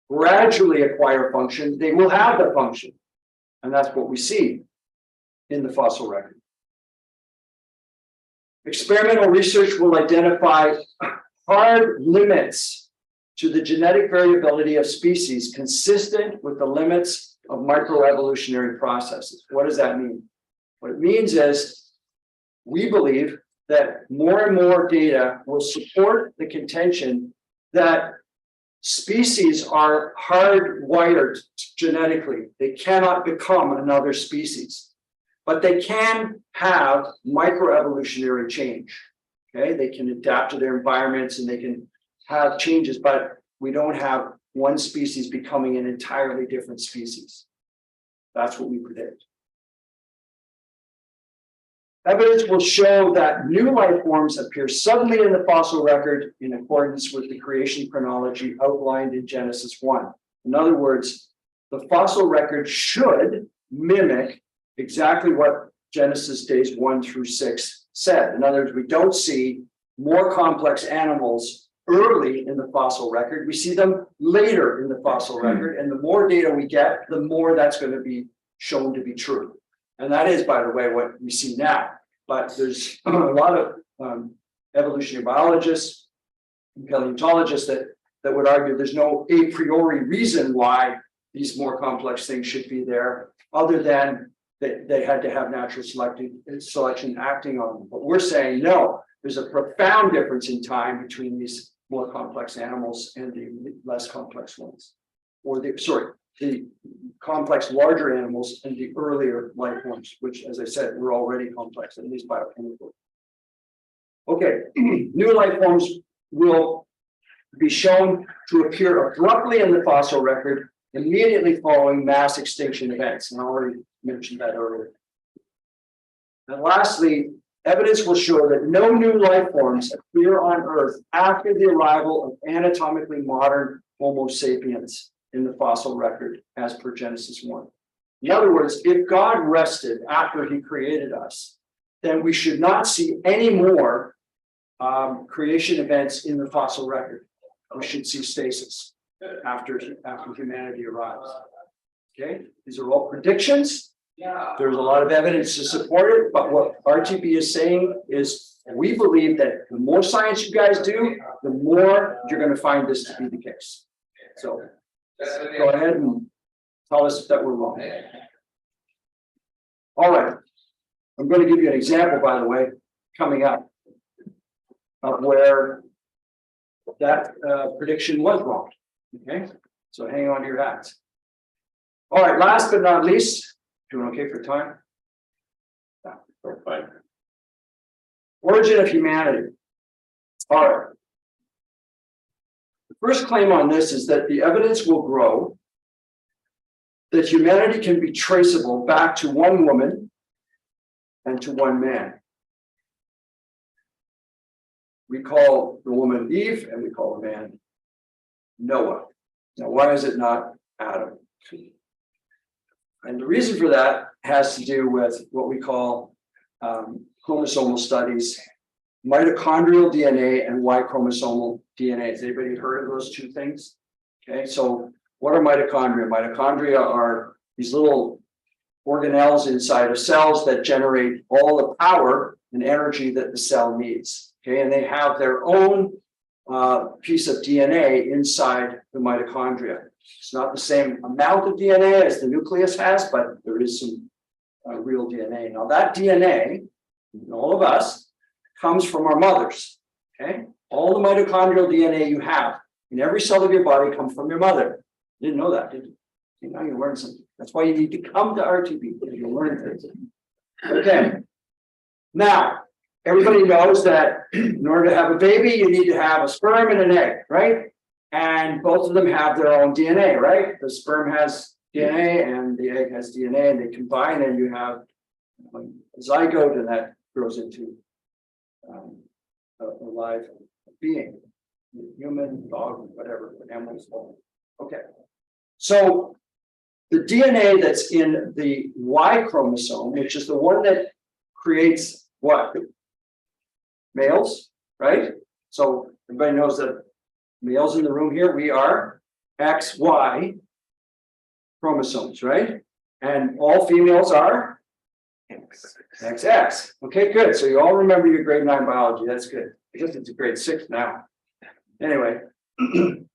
Speaker 2: gradually acquire function, they will have the function. And that's what we see in the fossil record. Experimental research will identify hard limits to the genetic variability of species consistent with the limits of microevolutionary processes. What does that mean? What it means is we believe that more and more data will support the contention that species are hardwired genetically. They cannot become another species, but they can have microevolutionary change. Okay, they can adapt to their environments and they can have changes, but we don't have one species becoming an entirely different species. That's what we predict. Evidence will show that new life forms appear suddenly in the fossil record in accordance with the creation chronology outlined in Genesis 1. In other words, the fossil record should mimic exactly what Genesis days 1 through 6 said. In other words, we don't see more complex animals early in the fossil record. We see them later in the fossil record. And the more data we get, the more that's going to be shown to be true. And that is, by the way, what we see now. But there's a lot of evolutionary biologists and paleontologists that would argue there's no a priori reason why these more complex things should be there, other than that they had to have natural selection acting on them. But we're saying no, there's a profound difference in time between these more complex animals and the less complex ones, or the complex larger animals and the earlier life forms, which, as I said, were already complex, at least biochemically. Okay, new life forms will be shown to appear abruptly in the fossil record immediately following mass extinction events. And I already mentioned that earlier. And lastly, evidence will show that no new life forms appear on Earth after the arrival of anatomically modern Homo sapiens in the fossil record, as per Genesis 1. In other words, if God rested after he created us, then we should not see any more creation events in the fossil record. We should see stasis. after humanity arrives. Okay, these are all predictions. There's a lot of evidence to support it, but what RTP is saying is we believe that the more science you guys do, the more you're going to find this to be the case. So go ahead and tell us that we're wrong. All right. I'm going to give you an example, by the way, coming up of where that prediction was wrong. Okay, so hang on to your hats. All right, last but not least, doing okay for time? Yeah, we're fine. Origin of humanity. All right. The first claim on this is that the evidence will grow that humanity can be traceable back to one woman and to one man. We call the woman Eve and we call the man Noah. Now, why is it not Adam? And the reason for that has to do with what we call chromosomal studies, mitochondrial DNA and Y chromosomal DNA. Has anybody heard of those two things? Okay, so what are mitochondria? Mitochondria are these little organelles inside of cells that generate all the power and energy that the cell needs. Okay, and they have their own piece of DNA inside the mitochondria. It's not the same amount of DNA as the nucleus has, but there is some real DNA. Now that DNA, all of us, comes from our mothers. Okay, all the mitochondrial DNA you have in every cell of your body comes from your mother. You didn't know that, did you? See, now you learned something. That's why you need to come to RTP, because you'll learn things. Okay. Now, everybody knows that in order to have a baby, you need to have a sperm and an egg, right? And both of them have their own DNA, right? The sperm has DNA and the egg has DNA, and they combine, and you have a zygote, and that grows into a live being, human, dog, whatever, animals. Okay. So the DNA that's in the Y chromosome, which is the one that creates what? Males, right? So everybody knows that males in the room here, we are XY chromosomes, right? And all females are XX. Okay, good. So you all remember your grade 9 biology. That's good. I guess it's a grade 6 now. Anyway,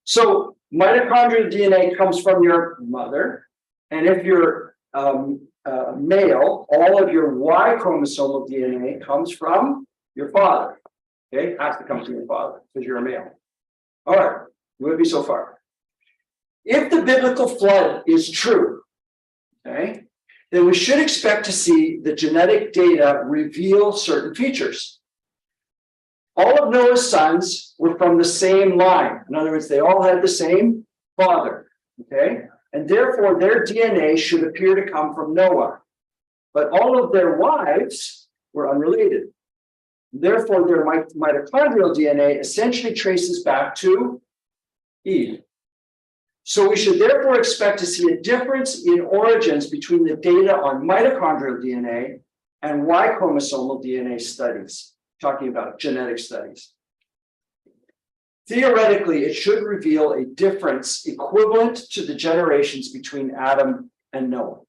Speaker 2: so mitochondrial DNA comes from your mother. And if you're male, all of your Y chromosomal DNA comes from your father. Okay, it has to come from your father because you're a male. All right, you with me so far? If the biblical flood is true, okay, then we should expect to see the genetic data reveal certain features. All of Noah's sons were from the same line. In other words, they all had the same father, okay? And therefore, their DNA should appear to come from Noah. But all of their wives were unrelated. Therefore, their mitochondrial DNA essentially traces back to Eve. So we should therefore expect to see a difference in origins between the data on mitochondrial DNA and Y chromosomal DNA studies, talking about genetic studies. Theoretically, it should reveal a difference equivalent to the generations between Adam and Noah.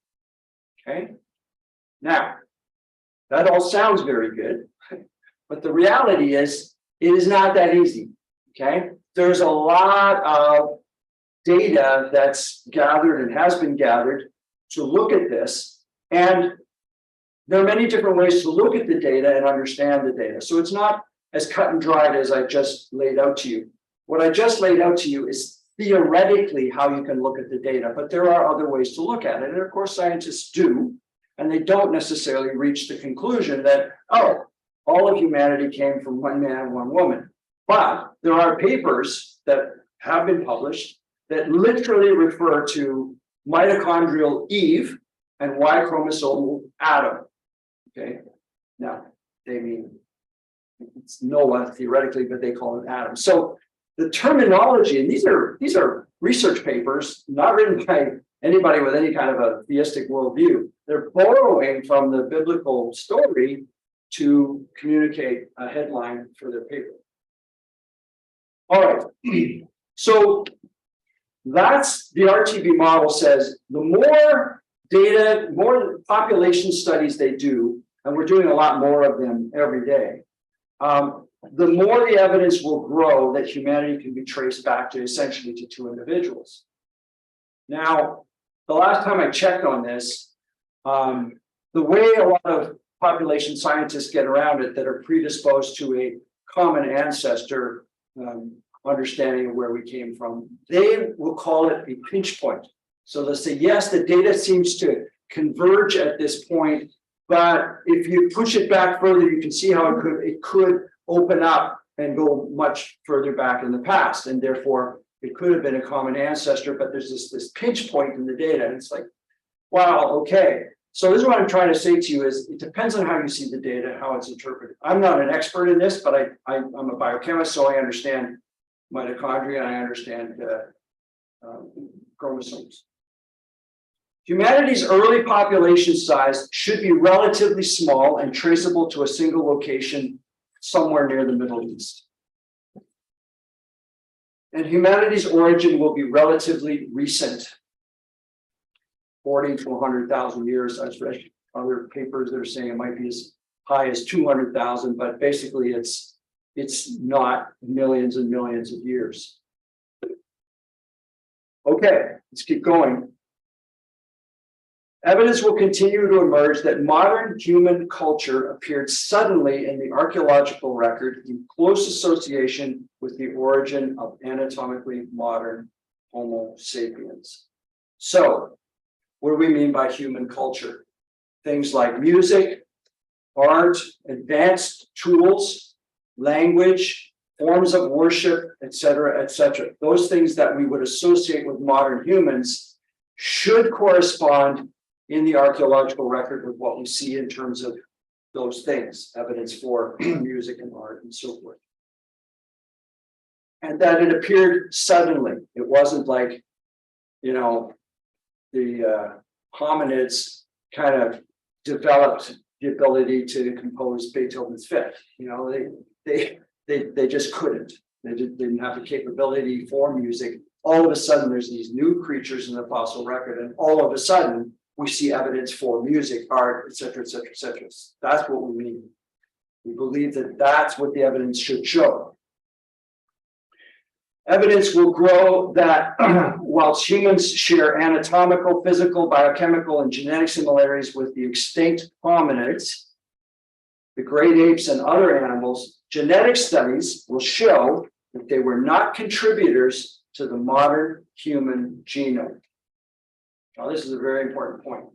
Speaker 2: Okay? Now, that all sounds very good, but the reality is it is not that easy. Okay? There's a lot of data that's gathered and has been gathered to look at this. And there are many different ways to look at the data and understand the data. So it's not as cut and dried as I just laid out to you. What I just laid out to you is theoretically how you can look at the data, but there are other ways to look at it. And of course, scientists do, and they don't necessarily reach the conclusion that, oh, all of humanity came from one man, one woman. But there are papers that have been published that literally refer to mitochondrial Eve and Y chromosomal Adam. Okay, now they mean it's Noah theoretically, but they call it Adam. So the terminology, and these are research papers, not written by anybody with any kind of a theistic worldview. They're borrowing from the biblical story to communicate a headline for their paper. All right, so That's the RTB model says the more data, more population studies they do, and we're doing a lot more of them every day, the more the evidence will grow that humanity can be traced back to essentially to two individuals. Now, the last time I checked on this, the way a lot of population scientists get around it that are predisposed to a common ancestor understanding of where we came from, they will call it a pinch point. So they'll say, yes, the data seems to converge at this point, but if you push it back further, you can see how it could open up and go much further back in the past, and therefore it could have been a common ancestor, but there's this pinch point in the data, and it's like, wow, okay. So this is what I'm trying to say to you is it depends on how you see the data, how it's interpreted. I'm not an expert in this, but I'm a biochemist, so I understand mitochondria and I understand chromosomes. Humanity's early population size should be relatively small and traceable to a single location somewhere near the Middle East. And humanity's origin will be relatively recent, 40 to 100,000 years. I've read other papers that are saying it might be as high as 200,000, but basically it's not millions and millions of years. Okay, let's keep going. Evidence will continue to emerge that modern human culture appeared suddenly in the archaeological record in close association with the origin of anatomically modern Homo sapiens. So, what do we mean by human culture? Things like music, art, advanced tools, language, forms of worship, etc., etc. Those things that we would associate with modern humans should correspond in the archaeological record with what we see in terms of those things, evidence for music and art and so forth. And that it appeared suddenly. It wasn't like, the hominids kind of developed the ability to compose Beethoven's Fifth. They just couldn't. They didn't have the capability for music. All of a sudden, there's these new creatures in the fossil record, and all of a sudden, we see evidence for music, art, etc., etc., etc. That's what we mean. We believe that that's what the evidence should show. Evidence will grow that whilst humans share anatomical, physical, biochemical, and genetic similarities with the extinct hominids, the great apes, and other animals, genetic studies will show that they were not contributors to the modern human genome. Now, this is a very important point.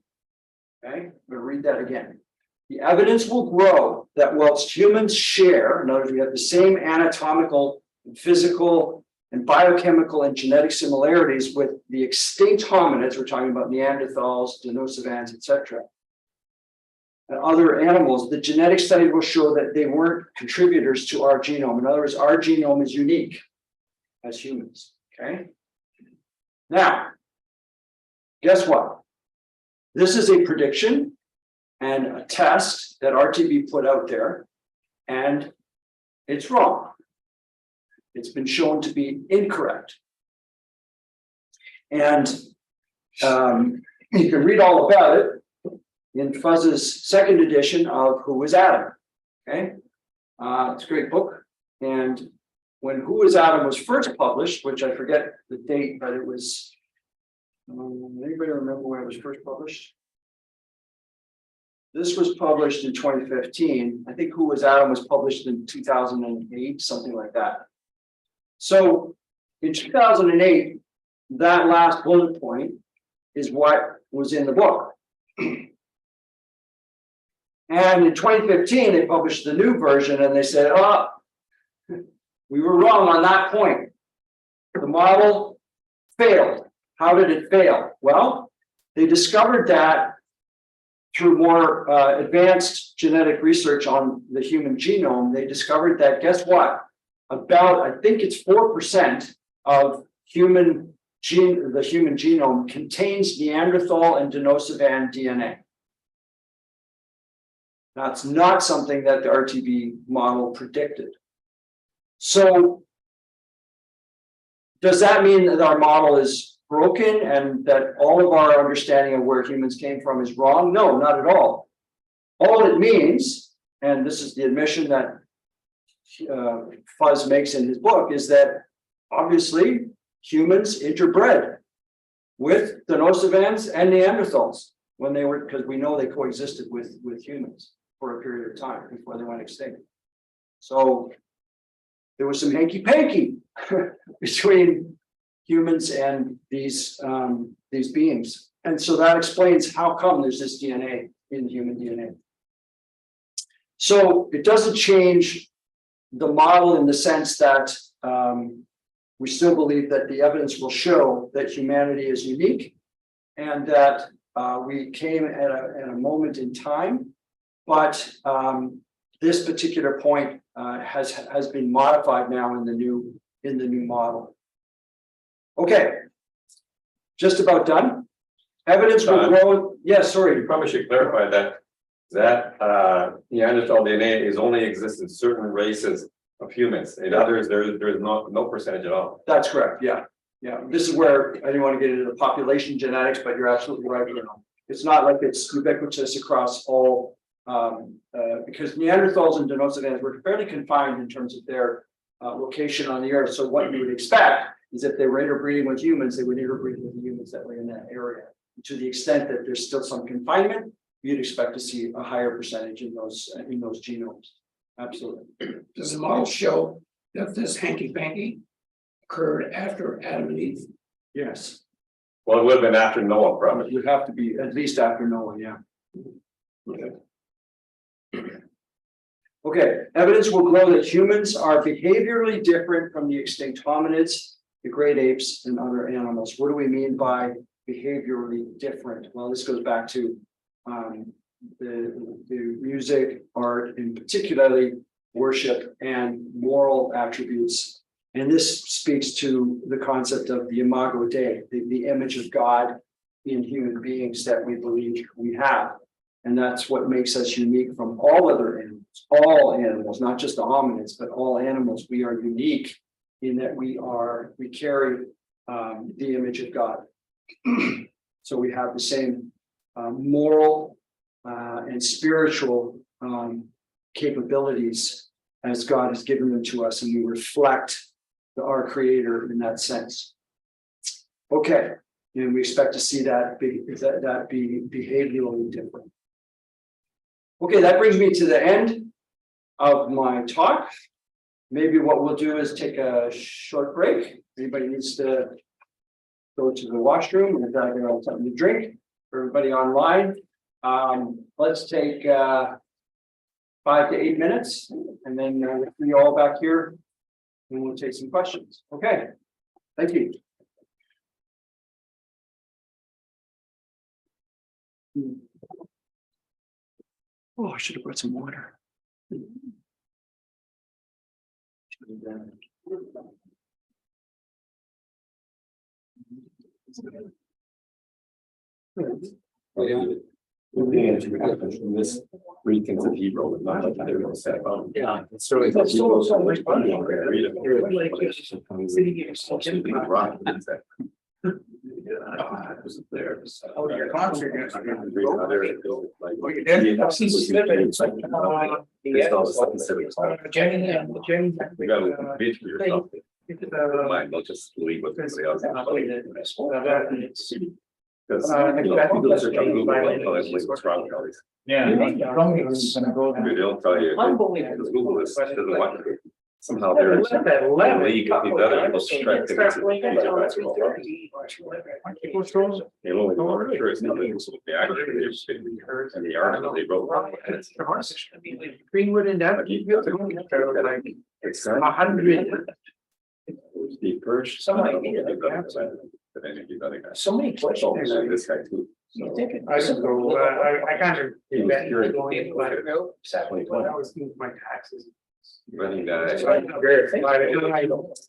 Speaker 2: Okay, I'm going to read that again. The evidence will grow that whilst humans share, in other words, we have the same anatomical, and physical, and biochemical and genetic similarities with the extinct hominids, we're talking about Neanderthals, Denisovans, etc., and other animals, the genetic study will show that they weren't contributors to our genome. In other words, our genome is unique as humans. Okay. Now, guess what? This is a prediction and a test that RTB put out there, and it's wrong. It's been shown to be incorrect. And you can read all about it in Fuzz's second edition of Who is Adam? Okay, it's a great book. And when Who is Adam was first published, which I forget the date, but it was, anybody remember when it was first published? This was published in 2015. I think Who was Adam was published in 2008, something like that. So in 2008, that last bullet point is what was in the book. And in 2015, they published the new version and they said, oh, we were wrong on that point. The model failed. How did it fail? Well, they discovered that through more advanced genetic research on the human genome, they discovered that, guess what? About, I think it's 4% of the human genome contains Neanderthal and Denisovan DNA. That's not something that the RTB model predicted. So Does that mean that our model is broken and that all of our understanding of where humans came from is wrong? No, not at all. All it means, and this is the admission that Fuzz makes in his book, is that obviously humans interbred with Denisovans and Neanderthals when they were, because we know they coexisted with humans for a period of time before they went extinct. So there was some hanky-panky between humans and these beings. And so that explains how come there's this DNA in human DNA. So it doesn't change the model in the sense that we still believe that the evidence will show that humanity is unique and that we came at a moment in time, but this particular point has been modified now in the new model. Okay, just about done. Evidence will grow. Yes, sorry.
Speaker 4: You probably should clarify that Neanderthal DNA is only exists in certain races of humans. In others, there's no percentage at all.
Speaker 2: That's correct. Yeah. Yeah. This is where I didn't want to get into the population genetics, but you're absolutely right. You know, it's not like it's ubiquitous across all, because Neanderthals and Denisovans were fairly confined in terms of their location on the earth. So what you would expect is if they were interbreeding with humans, they would interbreed with the humans that were in that area. To the extent that there's still some confinement, you'd expect to see a higher percentage in those genomes. Absolutely.
Speaker 5: Does the model show that this hanky-panky occurred after Adam and Eve?
Speaker 2: Yes.
Speaker 4: Well, it would have been after Noah,
Speaker 2: It
Speaker 4: probably.
Speaker 2: would have to be at least after Noah, yeah. Okay, evidence will grow that humans are behaviorally different from the extinct hominids, the great apes, and other animals. What do we mean by behaviorally different? Well, this goes back to the music, art, and particularly worship and moral attributes. And this speaks to the concept of the imago Dei, the image of God in human beings that we believe we have. And that's what makes us unique from all other animals, not just the hominids, but all animals. We are unique in that we carry the image of God. So we have the same moral and spiritual capabilities as God has given them to us, and we reflect our Creator in that sense. Okay, and we expect to see that be behaviorally different. Okay, that brings me to the end of my talk. Maybe what we'll do is take a short break. Anybody needs to go to the washroom and get something to drink. For everybody online, let's take 5 to 8 minutes, and then we'll see you all back here, and we'll take some questions. Okay, thank you. Oh, I should have brought some water.
Speaker 4: This read things of Hebrew, not like they were set up.
Speaker 5: Yeah.
Speaker 4: It's really. There.
Speaker 3: Oh, your concert.
Speaker 4: Oh,
Speaker 3: you did?
Speaker 5: Jenny and Jenny.
Speaker 4: You gotta bid for yourself. Mine, not just leave with somebody else. Because people search on Google, like, oh, it's what's wrong with all these.
Speaker 3: Yeah.
Speaker 4: They don't tell you. Because Google doesn't want to. Somehow there's a league of these other people strike things. You're only going sure it's not the actor and the article they wrote.
Speaker 5: Greenwood and that.
Speaker 4: It's
Speaker 5: 100.
Speaker 4: the purge.
Speaker 5: So many questions.
Speaker 4: This guy too.
Speaker 5: You think it-
Speaker 3: I should go, I kind of.
Speaker 4: He was curious.
Speaker 3: I was thinking my taxes.
Speaker 4: Running that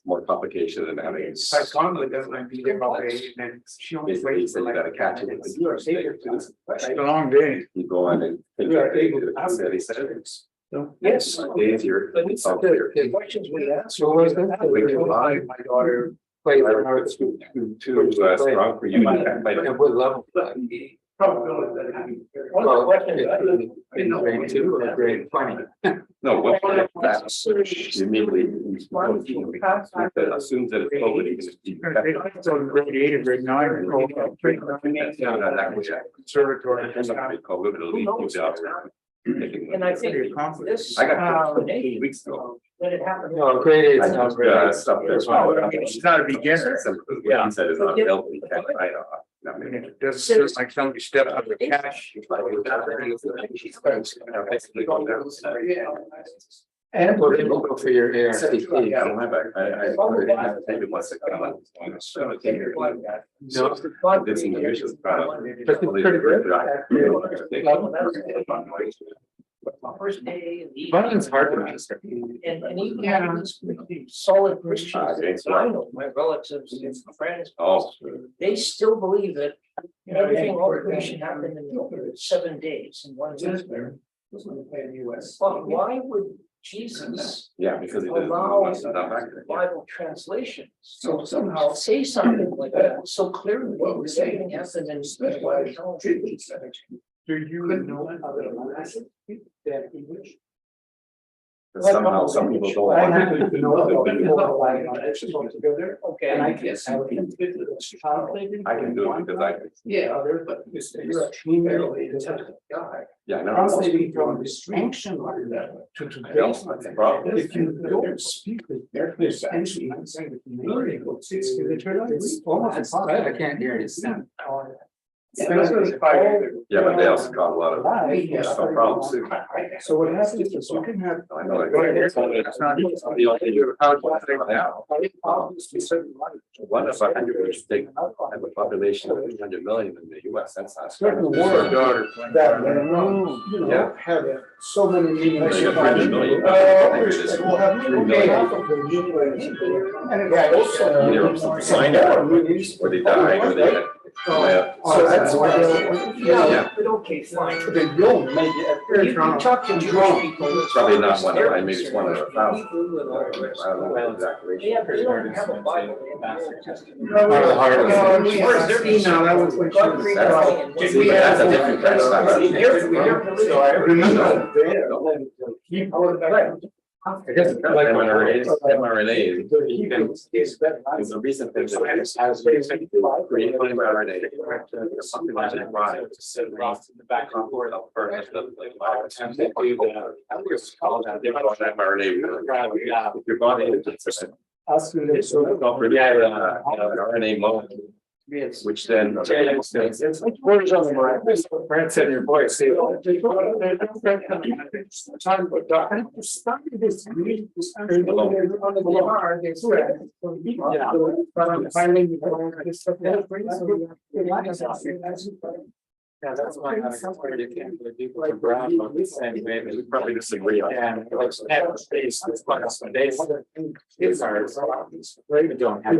Speaker 4: more complication than having.
Speaker 3: My conduit doesn't like be there all day, and then she only
Speaker 4: Basically, he
Speaker 3: waits
Speaker 4: said
Speaker 3: for
Speaker 4: you
Speaker 3: like.
Speaker 4: gotta catch it.
Speaker 3: It's a long day.
Speaker 4: You go on and. He said.
Speaker 5: Yes.
Speaker 4: Days here.
Speaker 5: But it's the questions we asked.
Speaker 3: So was that?
Speaker 4: We can buy.
Speaker 3: My daughter
Speaker 4: It's too strong for you.
Speaker 6: At what level?
Speaker 5: But the probability that it be.
Speaker 6: Well, in grade 2 or grade 20?
Speaker 4: No, what that's immediately that assumes that it's COVID.
Speaker 3: So grade 8 and grade 9.
Speaker 4: Conservatory.
Speaker 1: And I think this.
Speaker 4: I got 2 weeks ago.
Speaker 1: When it happened.
Speaker 6: No, grade 8 is not grade 8.
Speaker 4: Stuff there's.
Speaker 3: It's not a beginner.
Speaker 4: Yeah. He said it's not available. You can't write off.
Speaker 3: I mean, it doesn't just like somebody stepped out of cash.
Speaker 6: And we're able to go for your ARCT.
Speaker 4: Yeah, I don't have it. I already have it. Maybe once I come on.
Speaker 6: No,
Speaker 4: Did some visuals, but
Speaker 6: but it's pretty good.
Speaker 1: First day.
Speaker 6: Violence hard to master.
Speaker 1: And even having this solid Christians, I know, my relatives and friends.
Speaker 4: Oh.
Speaker 1: They still believe that everything, all creation happened in 7 days and 1 day. But why would Jesus
Speaker 4: Yeah, because it
Speaker 1: allow
Speaker 4: is not accurate.
Speaker 1: Bible translations
Speaker 5: So somehow.
Speaker 1: say something like that so clearly?
Speaker 5: What we're saying
Speaker 1: happened in
Speaker 5: specialized treatment centers.
Speaker 3: Do you know other
Speaker 1: that English?
Speaker 4: Somehow, some people don't.
Speaker 1: I
Speaker 4: want
Speaker 1: happen to know
Speaker 4: to-
Speaker 1: Okay.
Speaker 5: And I
Speaker 1: can.
Speaker 5: guess-
Speaker 4: I can do it because I,
Speaker 5: Yeah, but you're a fairly intelligent guy.
Speaker 4: yeah, I know.
Speaker 5: Translating from distinction like that to
Speaker 4: I know, that's the problem.
Speaker 5: If you don't speak with their distinction, I'm saying that you learn it's almost impossible.
Speaker 6: I can't hear you.
Speaker 4: Yeah, but they also got a lot of problems too.
Speaker 3: So what happens is you can have.
Speaker 4: I know.
Speaker 3: It's not.
Speaker 4: The only thing now, one of 100 would take, have a population of 300 million in the US, that's not.
Speaker 3: Certain war daughter that, you know,
Speaker 4: Yeah.
Speaker 3: have so many meanings.
Speaker 4: They got 300 million.
Speaker 3: We'll have
Speaker 4: 3 million.
Speaker 3: And it also.
Speaker 4: Either sign up, or they die, or they had.
Speaker 3: So that's why.
Speaker 1: Yeah, but okay, fine.
Speaker 3: They don't make it.
Speaker 1: You talk to Jewish people.
Speaker 4: Probably not one of, maybe it's one of a thousand.
Speaker 1: Hebrew and all the rest.
Speaker 4: I don't know the exact ratio.
Speaker 1: They don't have a Bible.
Speaker 3: No, that was when she
Speaker 1: God
Speaker 3: was-
Speaker 1: created everything in one
Speaker 4: See, but that's a different kind of stuff.
Speaker 3: So I remember there. He wrote that.
Speaker 6: I guess
Speaker 4: Like mRNA, is a recent thing that has created mRNA. Something like that, right? The background for it, first, like, they do the. They call that mRNA. Your body is. It's RNA molecule, which then.
Speaker 6: Brent said your voice. Yeah, that's why I'm afraid you can't believe people from Brown look the same way, but we probably disagree on. And like, have space, it's quite a days. It's hard. We don't have.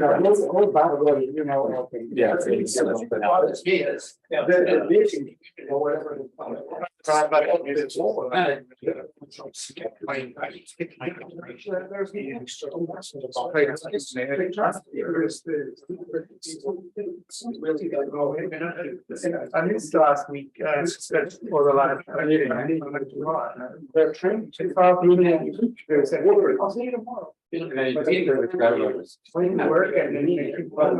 Speaker 6: Yeah.
Speaker 5: Yes.
Speaker 3: I missed last week, for the last. They're trying to take off. I'll see you tomorrow. Work and then you keep on.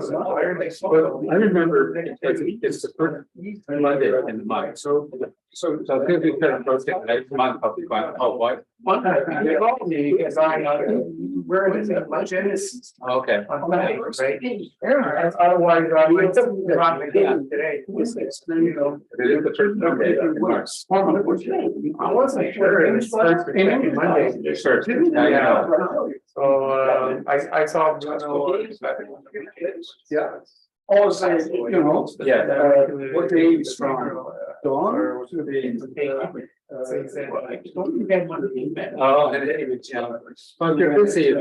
Speaker 6: I remember it's the first Monday in the month, so it's gonna be kind of posted next month, I'll be going, oh, what?
Speaker 3: One time, they called me because where is it, my Genesis?
Speaker 6: Okay.
Speaker 3: On Monday, right? Otherwise, I would run the game today. You know.
Speaker 6: It is the first Monday in March.
Speaker 3: I wasn't sure, it was first and Monday.
Speaker 6: Sure. Yeah.
Speaker 3: So, I saw. Yeah. Also, you know.
Speaker 6: Yeah.
Speaker 3: What day is from dawn to the. Don't you get money?
Speaker 6: Oh, and it even, well, good to see you.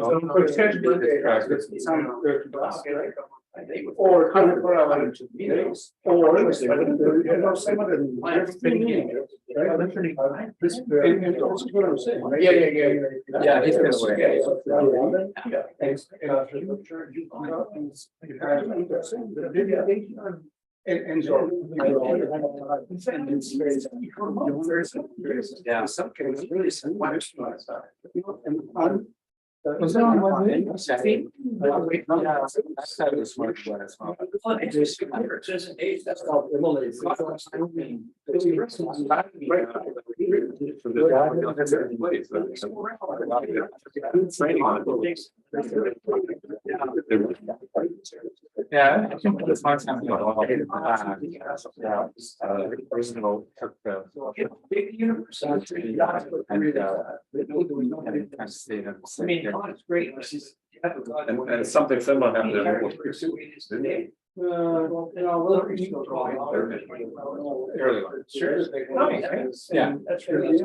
Speaker 5: Or 100 meters, or. Yeah.
Speaker 6: Yeah, he's gonna wait.
Speaker 5: And so.
Speaker 6: Yeah.
Speaker 5: Some cases really some wonders.
Speaker 6: Was that on one day? Yeah, I said it was one as well. Yeah, I think this one time ago. Original took the.
Speaker 1: I mean, it's great.
Speaker 4: And something similar happened.
Speaker 6: Early.
Speaker 1: Sure.
Speaker 6: Yeah.
Speaker 1: That's really.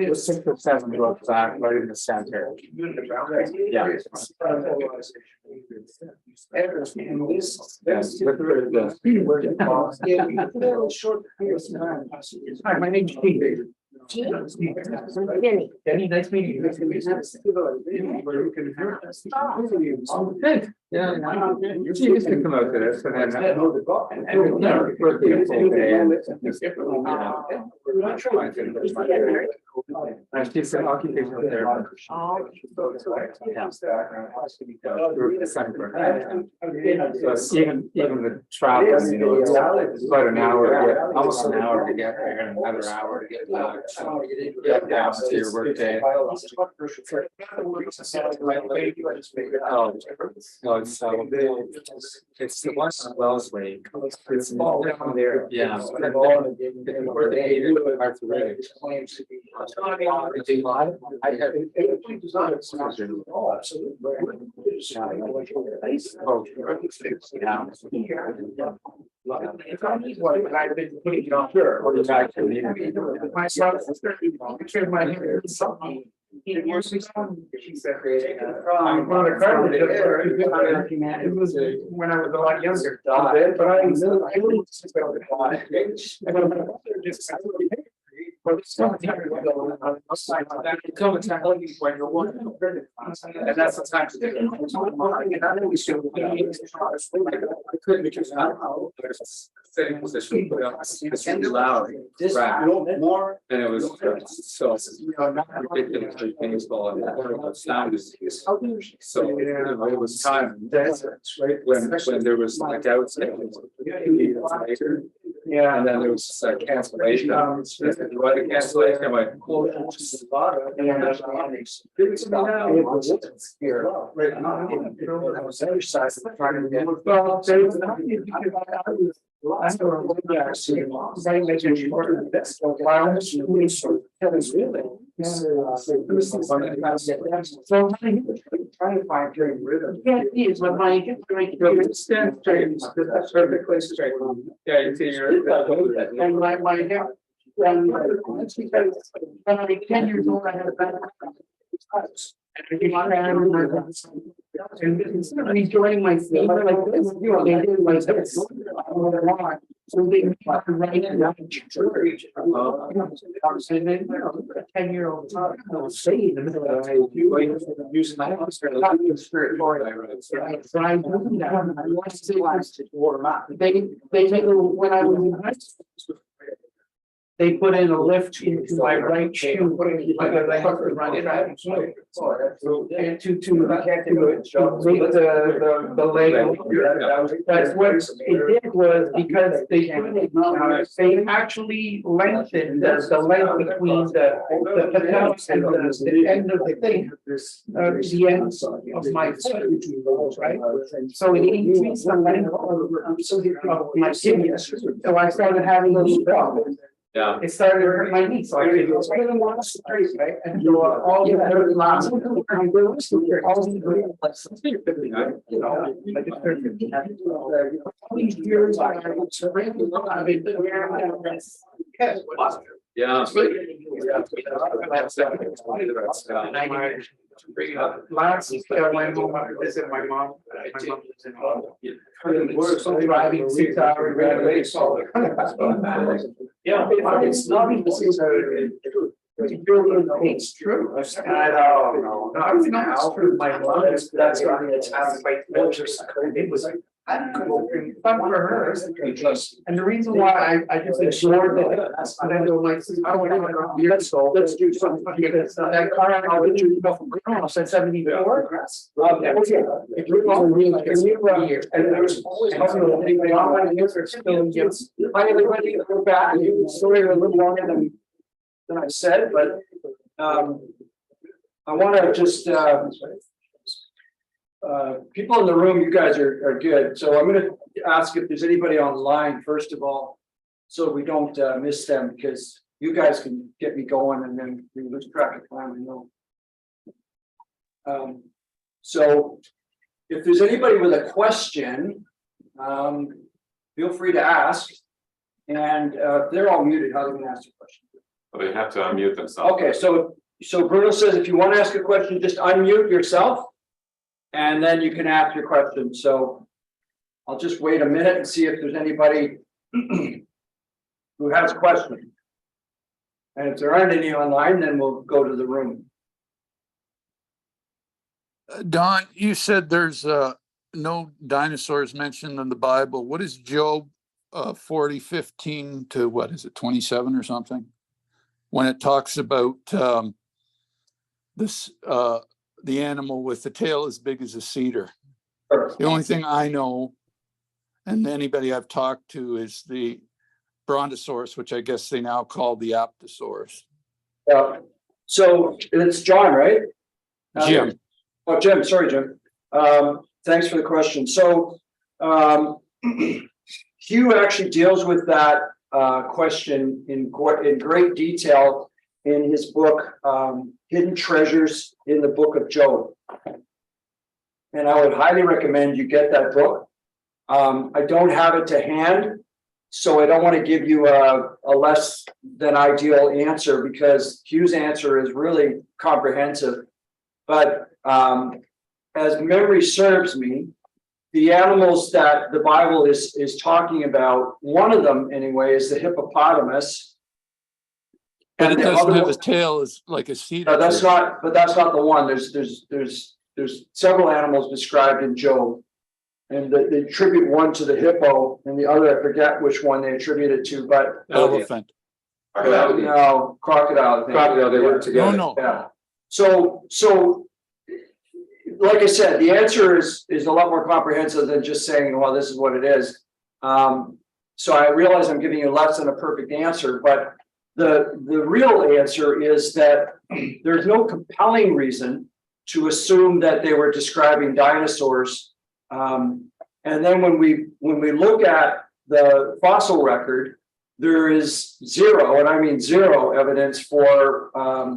Speaker 6: It was 6 or 7 rows back, right in the center. Yeah.
Speaker 5: Hi, my name's Pete.
Speaker 1: Danny, nice meeting you.
Speaker 6: Good. Yeah. You used to come out to this and then. For the full day. And she's an occupational therapist. Yeah. So even the travel, you know, it's about an hour to get, almost an hour to get there and another hour to get back. So get down to your work day. Oh, no, it's the one on Wells Way. It's down there, yeah. Where they hated parts of it. I have.
Speaker 5: I've been putting it on here.
Speaker 6: Or you actually.
Speaker 5: My son, my hair. She said, I'm on a car. It was when I was a lot younger. But I just. And that's the time to do it. I couldn't because sitting position, it's really loud. And it was so ridiculously painful and the sound is so it was time. When there was like I would say yeah, and then there was cancellation. The cancellation, I'm like, trying to find great rhythm. Yeah, it is, but my perfect place to straight.
Speaker 6: yeah, you see
Speaker 5: And my hair. That's because when I was 10 years old, I had a bad. And instead of enjoying my sleep like this, they did like this. So they right in that church. And then, 10-year-old. Using my house. They when I was in high school. They put in a lift into my right shoe, because I have to run it out. And to make the leg. That's what it did was because they they actually lengthened the length between the patella and the end of the thing. The ends of my foot, right? So it increased the length of my tibia. So I started having these problems.
Speaker 6: Yeah.
Speaker 5: It started to hurt my knee, so I did a lot of straight, right? And so all the last, you know, all these years I've been
Speaker 6: Yeah.
Speaker 5: Last week, I went home to visit my mom. My mom lives in Holland. We're so driving 6 hours.
Speaker 1: Yeah, it's not even it's true.
Speaker 5: I don't know.
Speaker 1: I don't know how true my mom is, that's something that's happened by it was like. I don't know, fun for her.
Speaker 5: And the reason why I just ignored it, and then go like, I don't want to years ago, let's do something. Because that car, I'll get you from Bruno, said 74. Rob, that was it. If you're on the real, here, and there was always. Hi, everybody, we're back. Sorry, a little longer than I said, but I want to just people in the room, you guys are good. So I'm going to ask if there's anybody online, first of all, so we don't miss them, because you guys can get me going and then we lose track of time, I know. So if there's anybody with a question, feel free to ask. And they're all muted. How are they going to ask a question?
Speaker 4: They have to unmute themselves.
Speaker 2: Okay, so Bruno says if you want to ask a question, just unmute yourself. And then you can ask your question. So I'll just wait a minute and see if there's anybody who has a question. And if there aren't any online, then we'll go to the room.
Speaker 7: Don, you said there's no dinosaurs mentioned in the Bible. What is Job 40:15 to what is it, 27 or something? When it talks about this the animal with the tail as big as a cedar. The only thing I know, and anybody I've talked to, is the Brontosaurus, which I guess they now call the Apatosaurus.
Speaker 2: So it's John, right?
Speaker 7: Jim.
Speaker 2: Oh, Jim. Sorry, Jim. Thanks for the question. So Hugh actually deals with that question in great detail in his book, Hidden Treasures in the Book of Job. And I would highly recommend you get that book. I don't have it to hand, so I don't want to give you a less than ideal answer, because Hugh's answer is really comprehensive. But as memory serves me, the animals that the Bible is talking about, one of them anyway, is the hippopotamus.
Speaker 7: But it doesn't have a tail as like a cedar.
Speaker 2: No, that's not the one. There's several animals described in Job, and they attribute one to the hippo, and the other I forget which one they attribute it to, but
Speaker 7: Elephant.
Speaker 2: no, crocodile.
Speaker 4: Crocodile, they work together.
Speaker 7: No.
Speaker 2: Yeah. So like I said, the answer is a lot more comprehensive than just saying, well, this is what it is. So I realize I'm giving you less than a perfect answer, but the real answer is that there's no compelling reason to assume that they were describing dinosaurs. And then when we look at the fossil record, there is zero, and I mean zero, evidence for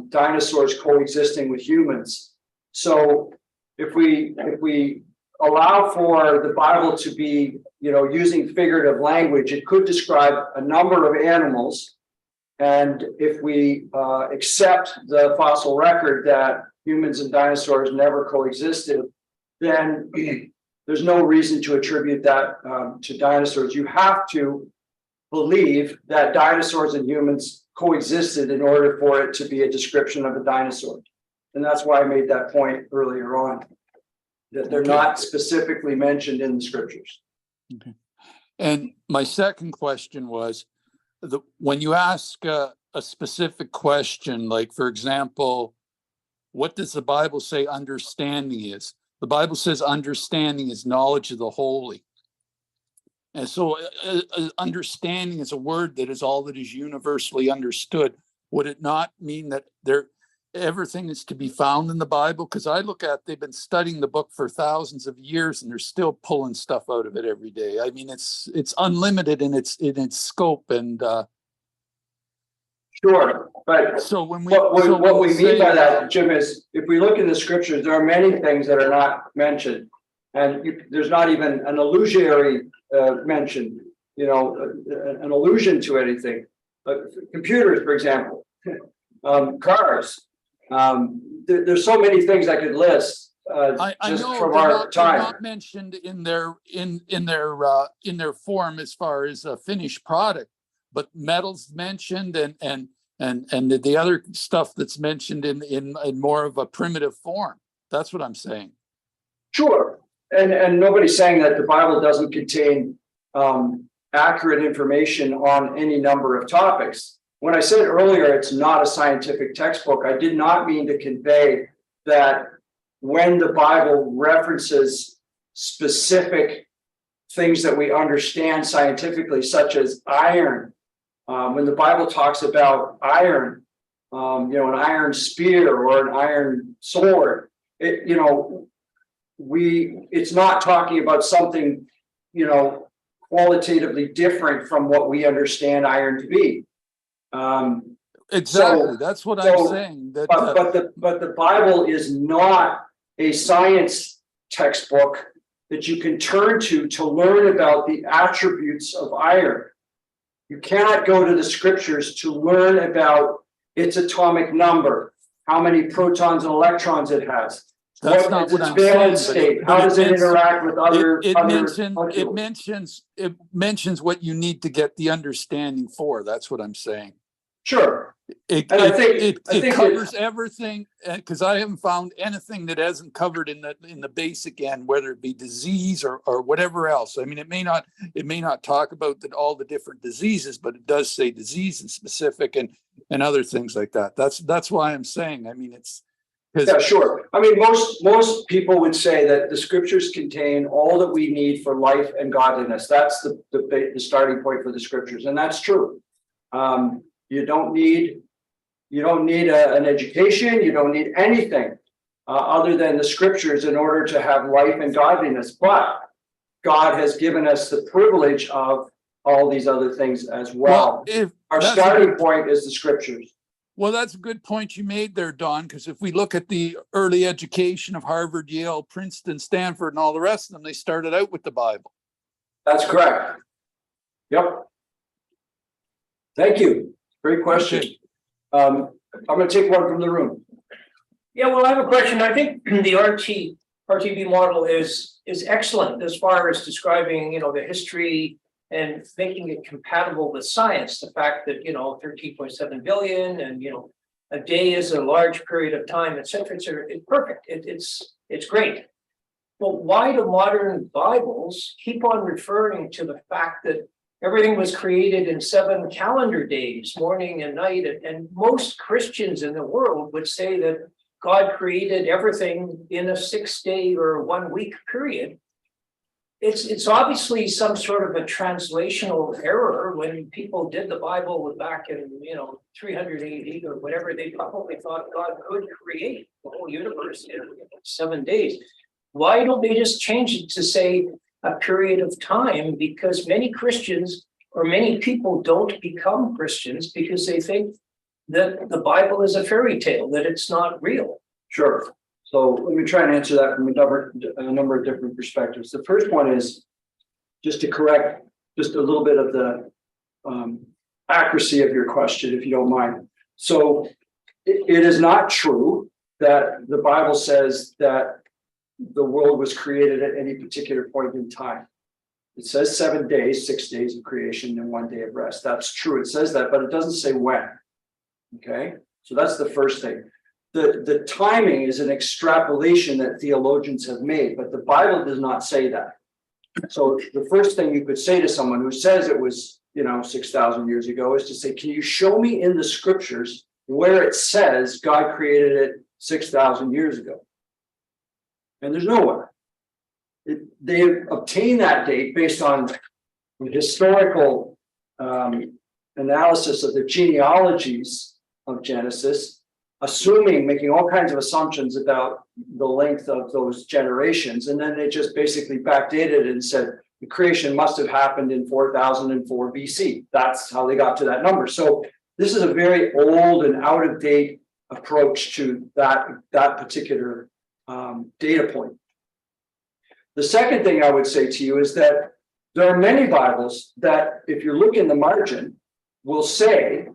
Speaker 2: dinosaurs coexisting with humans. So if we allow for the Bible to be, using figurative language, it could describe a number of animals. And if we accept the fossil record that humans and dinosaurs never coexisted, then there's no reason to attribute that to dinosaurs. You have to believe that dinosaurs and humans coexisted in order for it to be a description of a dinosaur. And that's why I made that point earlier on, that they're not specifically mentioned in the scriptures.
Speaker 7: Okay. And my second question was, when you ask a specific question, like, for example, what does the Bible say understanding is? The Bible says understanding is knowledge of the holy. And so understanding is a word that is all that is universally understood. Would it not mean that everything is to be found in the Bible? Because I look at, they've been studying the book for thousands of years and they're still pulling stuff out of it every day. I mean, it's unlimited in its scope. And
Speaker 2: sure, but
Speaker 7: so when we
Speaker 2: what we mean by that, Jim, is if we look in the scriptures, there are many things that are not mentioned, and there's not even an illusionary mention, an allusion to anything. computers, for example, cars. There's so many things I could list,
Speaker 7: I
Speaker 2: just
Speaker 7: know
Speaker 2: from
Speaker 7: they're
Speaker 2: our
Speaker 7: not, they're
Speaker 2: time.
Speaker 7: not mentioned in their form as far as a finished product, but metal's mentioned and the other stuff that's mentioned in more of a primitive form. That's what I'm saying.
Speaker 2: Sure, and nobody's saying that the Bible doesn't contain accurate information on any number of topics. When I said earlier it's not a scientific textbook, I did not mean to convey that when the Bible references specific things that we understand scientifically, such as iron, when the Bible talks about iron, an iron spear or an iron sword, it's not talking about something, qualitatively different from what we understand iron to be.
Speaker 7: Exactly. That's what I'm saying. That
Speaker 2: but the Bible is not a science textbook that you can turn to learn about the attributes of iron. You cannot go to the scriptures to learn about its atomic number, how many protons and electrons it has.
Speaker 7: That's not what I'm saying.
Speaker 2: State? How does it interact with other?
Speaker 7: It mentions what you need to get the understanding for. That's what I'm saying.
Speaker 2: Sure.
Speaker 7: It covers everything, because I haven't found anything that hasn't covered in the basic end, whether it be disease or whatever else. I mean, it may not talk about all the different diseases, but it does say disease and specific and other things like that. That's why I'm saying. I mean,
Speaker 2: yeah, sure. I mean, most people would say that the scriptures contain all that we need for life and godliness. That's the starting point for the scriptures, and that's true. You don't need an education. You don't need anything other than the scriptures in order to have life and godliness. But God has given us the privilege of all these other things as well. Our starting point is the scriptures.
Speaker 7: Well, that's a good point you made there, Don, because if we look at the early education of Harvard, Yale, Princeton, Stanford, and all the rest of them, they started out with the Bible.
Speaker 2: That's correct. Yep. Thank you. Great question.
Speaker 7: Okay.
Speaker 2: I'm going to take one from the room.
Speaker 1: Yeah, well, I have a question. I think the RTB model is excellent as far as describing, the history and making it compatible with science. The fact that, 13.7 billion and, a day is a large period of time, et cetera, it's perfect. It's great. But why do modern Bibles keep on referring to the fact that everything was created in 7 calendar days, morning and night? And most Christians in the world would say that God created everything in a 6-day or 1-week period. It's obviously some sort of a translational error. When people did the Bible back in 300 AD or whatever, they probably thought God could create the whole universe in 7 days. Why don't they just change it to say a period of time? Because many Christians or many people don't become Christians because they think that the Bible is a fairy tale, that it's not real.
Speaker 2: Sure. So let me try and answer that from a number of different perspectives. The first one is just to correct just a little bit of the accuracy of your question, if you don't mind. So it is not true that the Bible says that the world was created at any particular point in time. It says 7 days, 6 days of creation and 1 day of rest. That's true. It says that, but it doesn't say when. Okay. So that's the first thing. The timing is an extrapolation that theologians have made, but the Bible does not say that. So the first thing you could say to someone who says it was, 6,000 years ago is to say, can you show me in the scriptures where it says God created it 6,000 years ago? And there's nowhere. They obtained that date based on historical analysis of the genealogies of Genesis, making all kinds of assumptions about the length of those generations. And then they just basically backdated and said the creation must have happened in 4004 BC. That's how they got to that number. So this is a very old and out of date approach to that particular data point. The second thing I would say to you is that there are many Bibles that, if you look in the margin, will say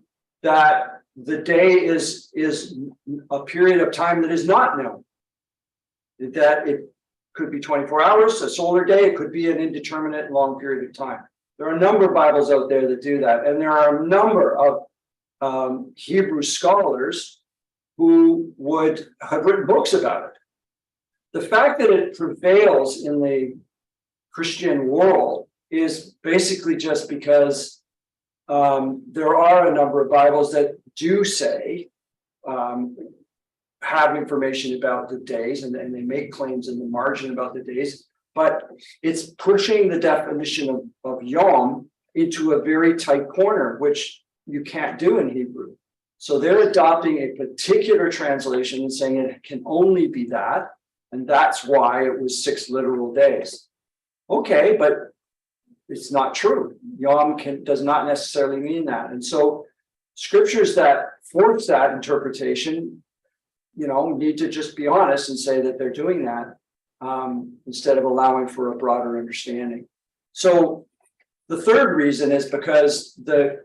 Speaker 2: that the day is a period of time that is not known. That it could be 24 hours, a solar day, it could be an indeterminate long period of time. There are a number of Bibles out there that do that, and there are a number of Hebrew scholars who would have written books about it. The fact that it prevails in the Christian world is basically just because there are a number of Bibles that do say, have information about the days, and they make claims in the margin about the days, but it's pushing the definition of Yom into a very tight corner, which you can't do in Hebrew. So they're adopting a particular translation and saying it can only be that, and that's why it was 6 literal days. Okay, but it's not true. Yom does not necessarily mean that. And so scriptures that force that interpretation, need to just be honest and say that they're doing that instead of allowing for a broader understanding. So the third reason is because the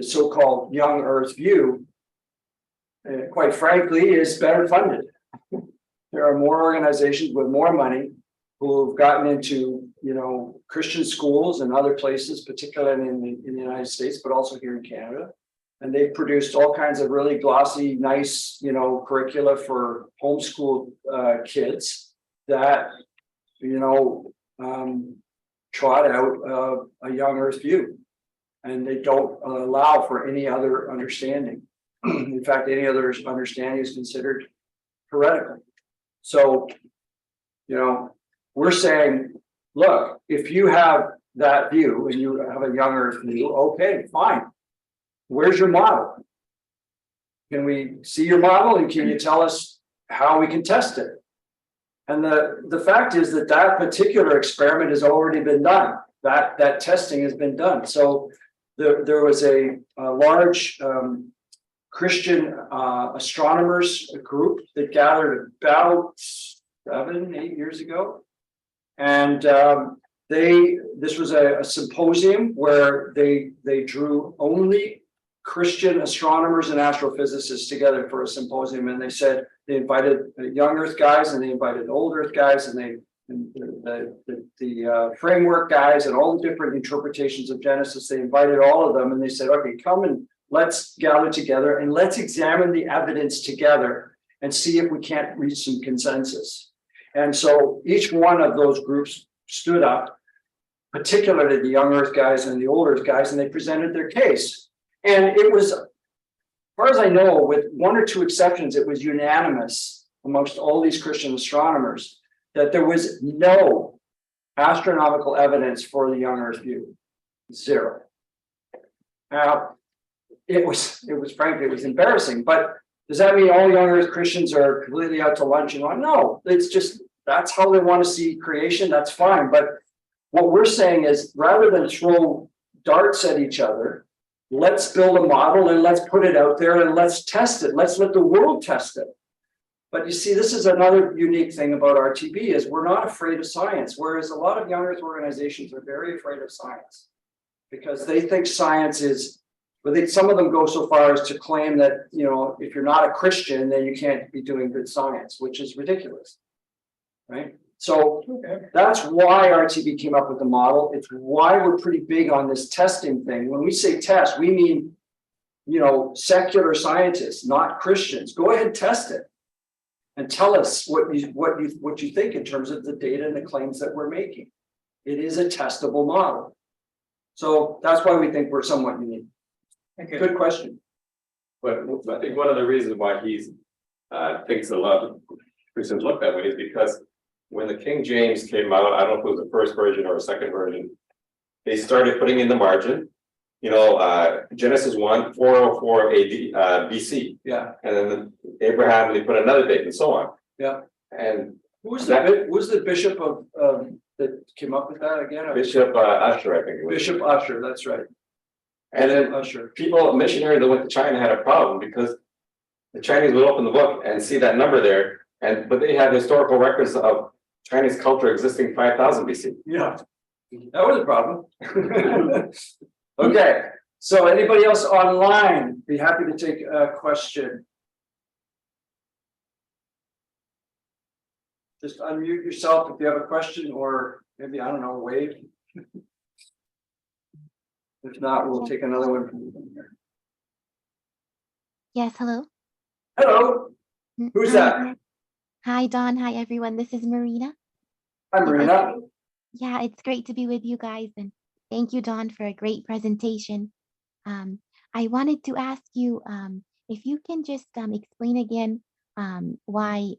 Speaker 2: so-called young earth view, quite frankly, is better funded. There are more organizations with more money who have gotten into, Christian schools and other places, particularly in the United States, but also here in Canada. And they've produced all kinds of really glossy, nice, curricula for homeschool kids that, trot out a young earth view. And they don't allow for any other understanding. In fact, any other understanding is considered heretical. So, we're saying, look, if you have that view and you have a young earth view, okay, fine. Where's your model? Can we see your model, and can you tell us how we can test it? And the fact is that particular experiment has already been done. That testing has been done. So there was a large Christian astronomers group that gathered about 7-8 years ago. And this was a symposium where they drew only Christian astronomers and astrophysicists together for a symposium. And they said they invited young earth guys, and they invited old earth guys, and the framework guys, and all the different interpretations of Genesis. They invited all of them, and they said, okay, come and let's gather together and let's examine the evidence together and see if we can't reach some consensus. And so each one of those groups stood up, particularly the young earth guys and the old earth guys, and they presented their case. And it was, as far as I know, with 1 or 2 exceptions, it was unanimous amongst all these Christian astronomers that there was no astronomical evidence for the young earth view. 0. Now, it was frankly, it was embarrassing, but does that mean all young earth Christians are completely out to lunch and on? No, it's just, that's how they want to see creation. That's fine. But what we're saying is, rather than throw darts at each other, let's build a model and let's put it out there and let's test it. Let's let the world test it. But you see, this is another unique thing about RTB, is we're not afraid of science, whereas a lot of young earth organizations are very afraid of science because they think science is, but some of them go so far as to claim that, if you're not a Christian, then you can't be doing good science, which is ridiculous, right? So that's why RTB came up with the model. It's why we're pretty big on this testing thing. When we say test, we mean, secular scientists, not Christians. Go ahead and test it and tell us what you think in terms of the data and the claims that we're making. It is a testable model. So that's why we think we're somewhat unique. Good question.
Speaker 4: But I think one of the reasons why he's thinks a lot of Christians look that way is because when the King James came out, I don't know if it was the first version or a second version, they started putting in the margin, Genesis 1, 404 AD, BC.
Speaker 2: Yeah.
Speaker 4: And then Abraham, they put another date and so on.
Speaker 2: Yeah.
Speaker 4: And
Speaker 2: who's the bishop of that came up with that again?
Speaker 4: Bishop Usher, I think it was.
Speaker 2: Bishop Usher, that's right.
Speaker 4: And then missionaries that went to China had a problem because the Chinese would open the book and see that number there, but they have historical records of Chinese culture existing 5000 BC.
Speaker 2: Yeah, that was a problem. Okay, So anybody else online, be happy to take a question. Just unmute yourself if you have a question, or maybe, I don't know, wave. If not, we'll take another one from here.
Speaker 8: Yes, hello.
Speaker 2: Hello, who's that?
Speaker 8: Hi, Don. Hi, everyone. This is Marina.
Speaker 2: I'm Marina.
Speaker 8: Yeah, it's great to be with you guys. And thank you, Don, for a great presentation. I wanted to ask you if you can just explain again why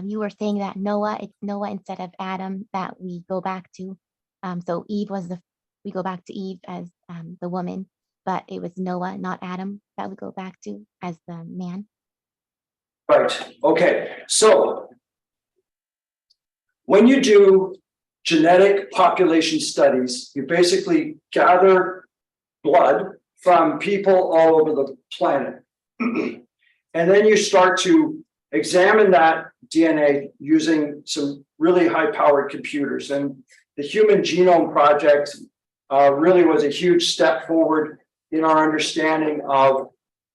Speaker 8: you were saying that it's Noah instead of Adam that we go back to. So Eve we go back to Eve as the woman, but it was Noah, not Adam, that we go back to as the man.
Speaker 2: Right, okay, so when you do genetic population studies, you basically gather blood from people all over the planet. And then you start to examine that DNA using some really high-powered computers. And the Human Genome Project really was a huge step forward in our understanding of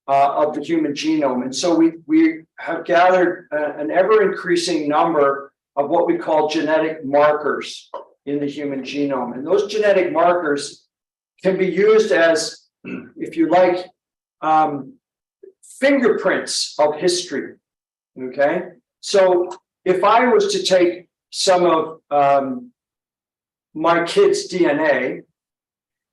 Speaker 2: the human genome. And so we have gathered an ever-increasing number of what we call genetic markers in the human genome. And those genetic markers can be used as, if you like, fingerprints of history, okay? So if I was to take some of my kid's DNA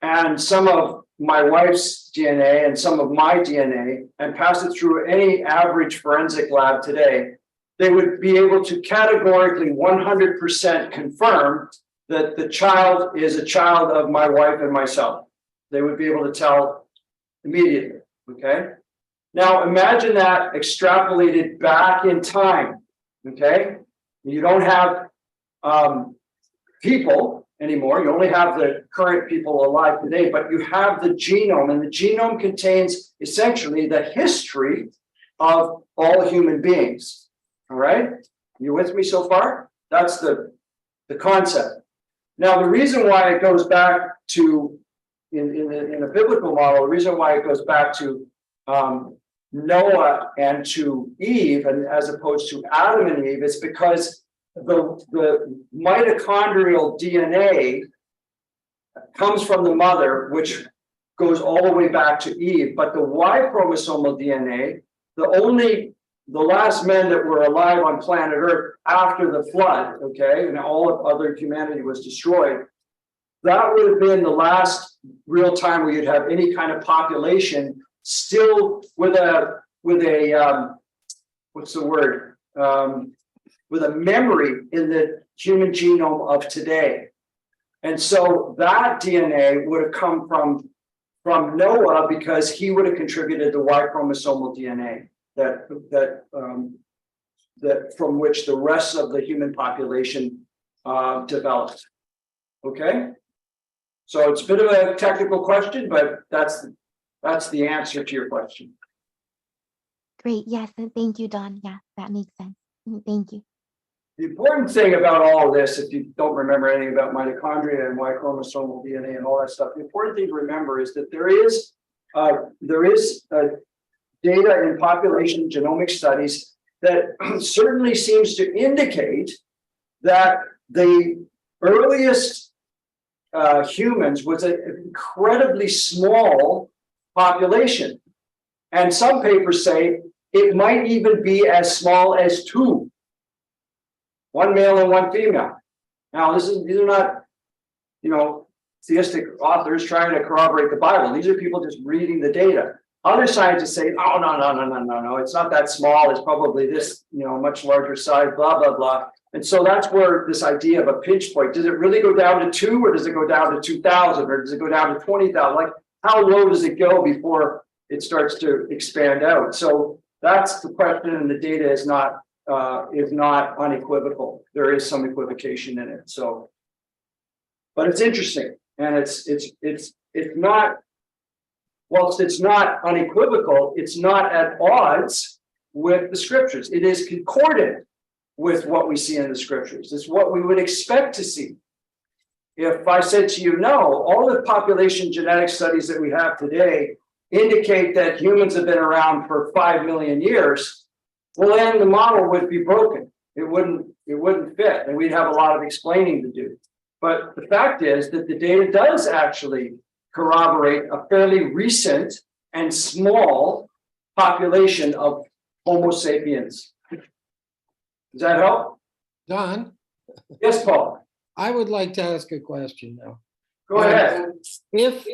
Speaker 2: and some of my wife's DNA and some of my DNA and pass it through any average forensic lab today, they would be able to categorically 100% confirm that the child is a child of my wife and myself. They would be able to tell immediately, okay? Now imagine that extrapolated back in time, okay? You don't have people anymore, you only have the current people alive today, but you have the genome, and the genome contains essentially the history of all human beings, all right? You with me so far? That's the concept. Now, the reason why it goes back to, in a biblical model, the reason why it goes back to Noah and to Eve, and as opposed to Adam and Eve, is because the mitochondrial DNA comes from the mother, which goes all the way back to Eve, but the Y chromosomal DNA, the last men that were alive on planet Earth after the flood, okay, and all of other humanity was destroyed, that would have been the last real time where you'd have any kind of population still with a what's the word? With a memory in the human genome of today. And so that DNA would have come from Noah, because he would have contributed the Y chromosomal DNA that from which the rest of the human population developed. Okay, so it's a bit of a technical question, but that's the answer to your question.
Speaker 8: Great. Yes. And thank you, Don. Yeah, that makes sense. Thank you.
Speaker 2: The important thing about all of this, if you don't remember anything about mitochondria and Y chromosomal DNA and all that stuff, the important thing to remember is that there is data in population genomic studies that certainly seems to indicate that the earliest humans was an incredibly small population. And some papers say it might even be as small as 2. One male and one female. Now, these are not, theistic authors trying to corroborate the Bible. These are people just reading the data. Other scientists say, oh, no, it's not that small. It's probably this, much larger size, blah, blah, blah. And so that's where this idea of a pinch point, does it really go down to 2, or does it go down to 2,000, or does it go down to 20,000? Like, how low does it go before it starts to expand out? So that's the question, and the data is not unequivocal. There is some equivocation in it. So, but it's interesting, and it's not. Whilst it's not unequivocal, it's not at odds with the scriptures. It is concordant with what we see in the scriptures. It's what we would expect to see. if I said to you, no, all the population genetic studies that we have today indicate that humans have been around for 5 million years, well, then the model would be broken. It wouldn't fit, and we'd have a lot of explaining to do. But the fact is that the data does actually corroborate a fairly recent and small population of Homo sapiens. Does that help?
Speaker 5: Don,
Speaker 2: Yes, Paul.
Speaker 5: I would like to ask a question now.
Speaker 2: Go ahead.
Speaker 5: If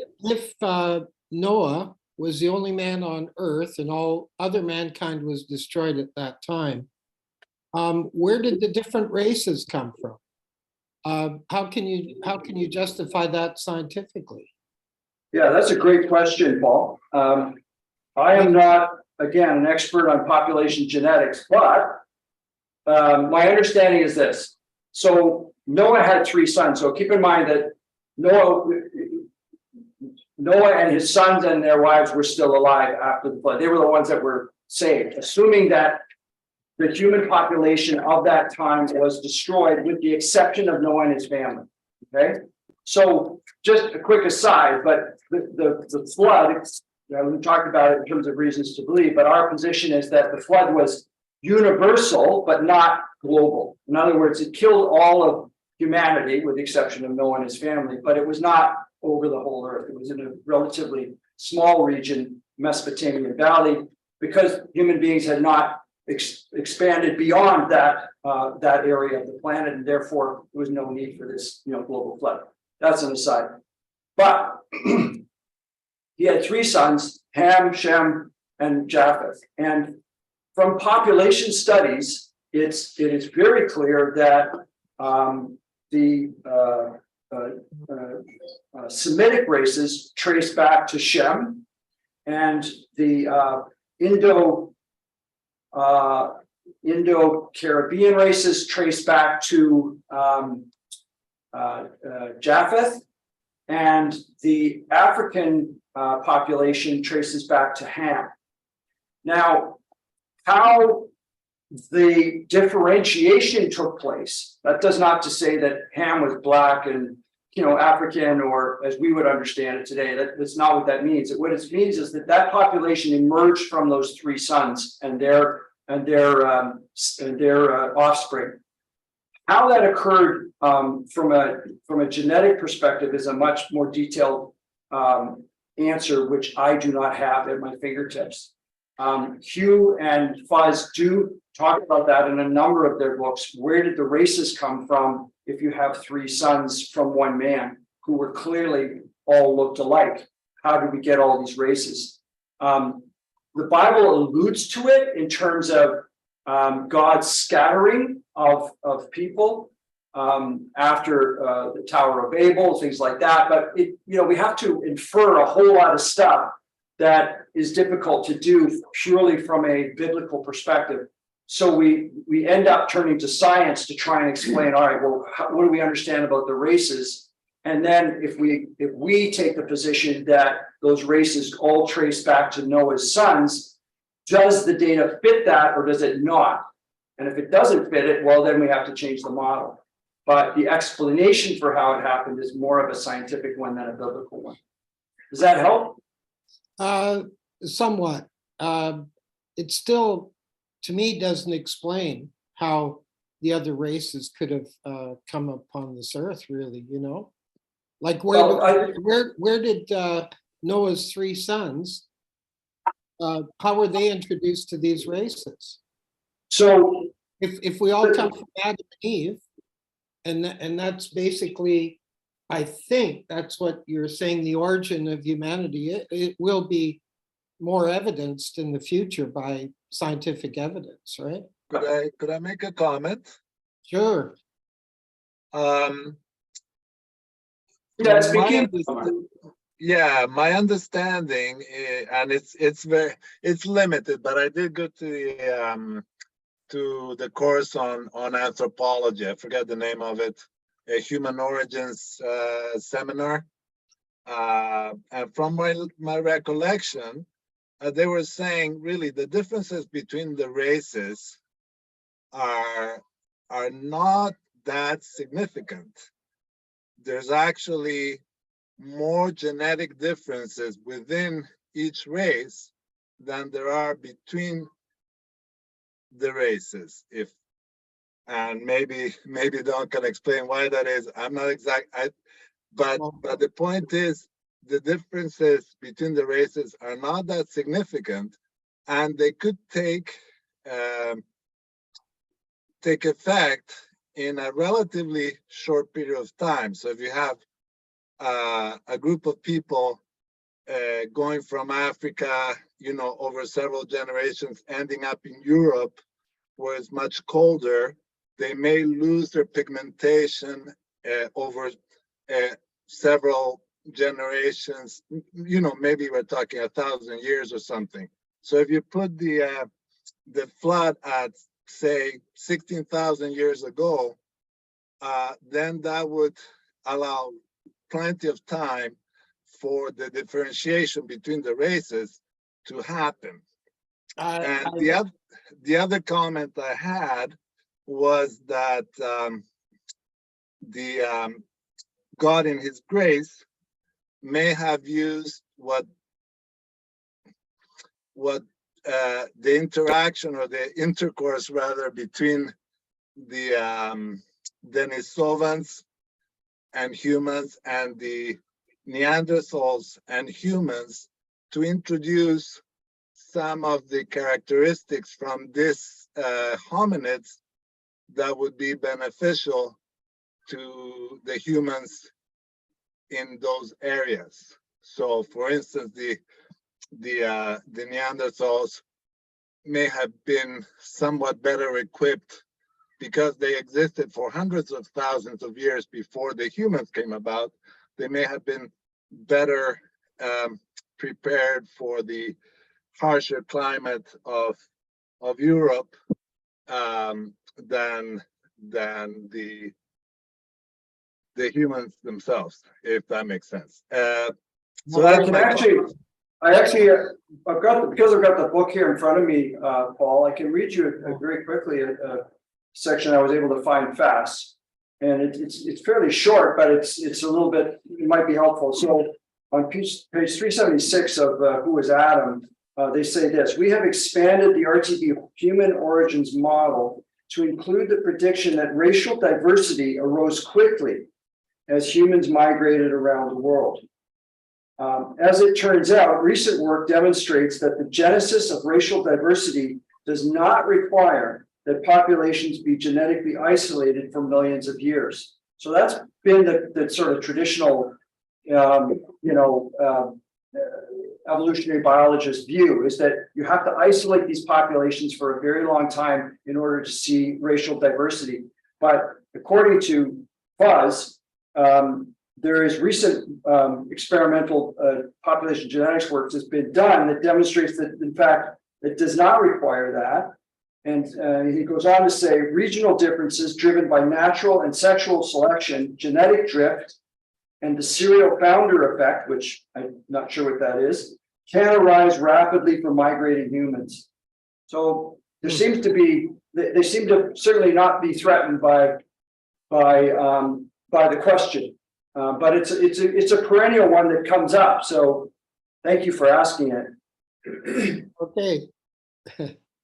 Speaker 5: Noah was the only man on earth and all other mankind was destroyed at that time, where did the different races come from? How can you justify that scientifically?
Speaker 2: Yeah, that's a great question, Paul. I am not, again, an expert on population genetics, but my understanding is this. So Noah had 3 sons. So keep in mind that Noah and his sons and their wives were still alive after the flood. They were the ones that were saved, assuming that the human population of that time was destroyed with the exception of Noah and his family. Okay. So just a quick aside, but the flood, we talked about it in terms of reasons to believe, but our position is that the flood was universal, but not global. In other words, it killed all of humanity with the exception of Noah and his family, but it was not over the whole earth. It was in a relatively small region, Mesopotamian Valley, because human beings had not expanded beyond that area of the planet, and therefore there was no need for this, global flood. That's an aside. But he had 3 sons, Ham, Shem, and Japheth. And from population studies, it is very clear that the Semitic races trace back to Shem, and the Indo-Caribbean races trace back to Japheth, and the African population traces back to Ham. Now, how the differentiation took place, that does not to say that Ham was black and African, or as we would understand it today. That's not what that means. What it means is that population emerged from those 3 sons and their offspring. How that occurred from a genetic perspective is a much more detailed answer, which I do not have at my fingertips. Hugh and Fuzz do talk about that in a number of their books. Where did the races come from if you have 3 sons from one man who were clearly all looked alike? How did we get all these races? The Bible alludes to it in terms of God's scattering of people after the Tower of Babel, things like that. But we have to infer a whole lot of stuff that is difficult to do purely from a biblical perspective. So we end up turning to science to try and explain, all right, well, what do we understand about the races? And then if we take the position that those races all trace back to Noah's sons, does the data fit that or does it not? And if it doesn't fit it, well, then we have to change the model. But the explanation for how it happened is more of a scientific one than a biblical one. Does that help?
Speaker 5: Somewhat. It still, to me, doesn't explain how the other races could have come upon this earth, really, Like where did Noah's 3 sons, how were they introduced to these races?
Speaker 2: So
Speaker 5: if we all come from Adam and Eve, and that's basically, I think that's what you're saying, the origin of humanity, it will be more evidenced in the future by scientific evidence, right?
Speaker 9: Could I make a comment?
Speaker 5: Sure.
Speaker 9: My understanding, and it's limited, but I did go to the course on anthropology. I forget the name of it, a human origins seminar. And from my recollection, they were saying really the differences between the races are not that significant. there's actually more genetic differences within each race than there are between the races. And maybe Don can explain why that is. I'm not exact. But the point is, the differences between the races are not that significant, and they could take effect in a relatively short period of time. So if you have a group of people going from Africa, over several generations, ending up in Europe, where it's much colder, they may lose their pigmentation over several generations. Maybe we're talking 1,000 years or something. So if you put the flood at, say, 16,000 years ago, then that would allow plenty of time for the differentiation between the races to happen. And the other comment I had was that God in his grace may have used what the interaction, or the intercourse rather, between the Denisovans and humans and the Neanderthals and humans to introduce some of the characteristics from this hominids that would be beneficial to the humans in those areas. So, for instance, the Neanderthals may have been somewhat better equipped because they existed for hundreds of thousands of years before the humans came about. They may have been better prepared for the harsher climate of Europe than the humans themselves, if that makes sense. So that's
Speaker 2: I've got the book here in front of me, Paul. I can read you very quickly a section I was able to find fast, and it's fairly short, but it's a little bit, it might be helpful. So on page 376 of Who is Adam, they say this: we have expanded the RTB human origins model to include the prediction that racial diversity arose quickly as humans migrated around the world. As it turns out, recent work demonstrates that the genesis of racial diversity does not require that populations be genetically isolated for millions of years. So that's been the sort of traditional, evolutionary biologist view, is that you have to isolate these populations for a very long time in order to see racial diversity. But according to Fuzz, there is recent experimental population genetics work that's been done that demonstrates that, in fact, it does not require that. And he goes on to say, regional differences driven by natural and sexual selection, genetic drift, and the serial founder effect, which I'm not sure what that is, can arise rapidly for migrating humans. So there seems to be, they seem to certainly not be threatened by the question. But it's a perennial one that comes up. So thank you for asking it.
Speaker 5: Okay,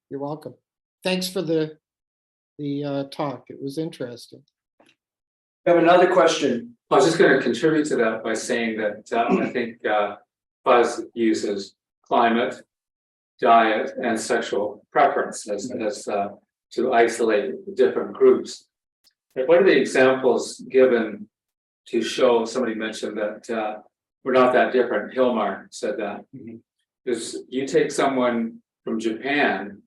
Speaker 5: you're welcome. Thanks for the talk. It was interesting.
Speaker 2: We have another question.
Speaker 6: I was just going to contribute to that by saying that I think Buzz uses climate, diet, and sexual preference as to isolate different groups. And one of the examples given to show, somebody mentioned that we're not that different. Hilmar said that. Is you take someone from Japan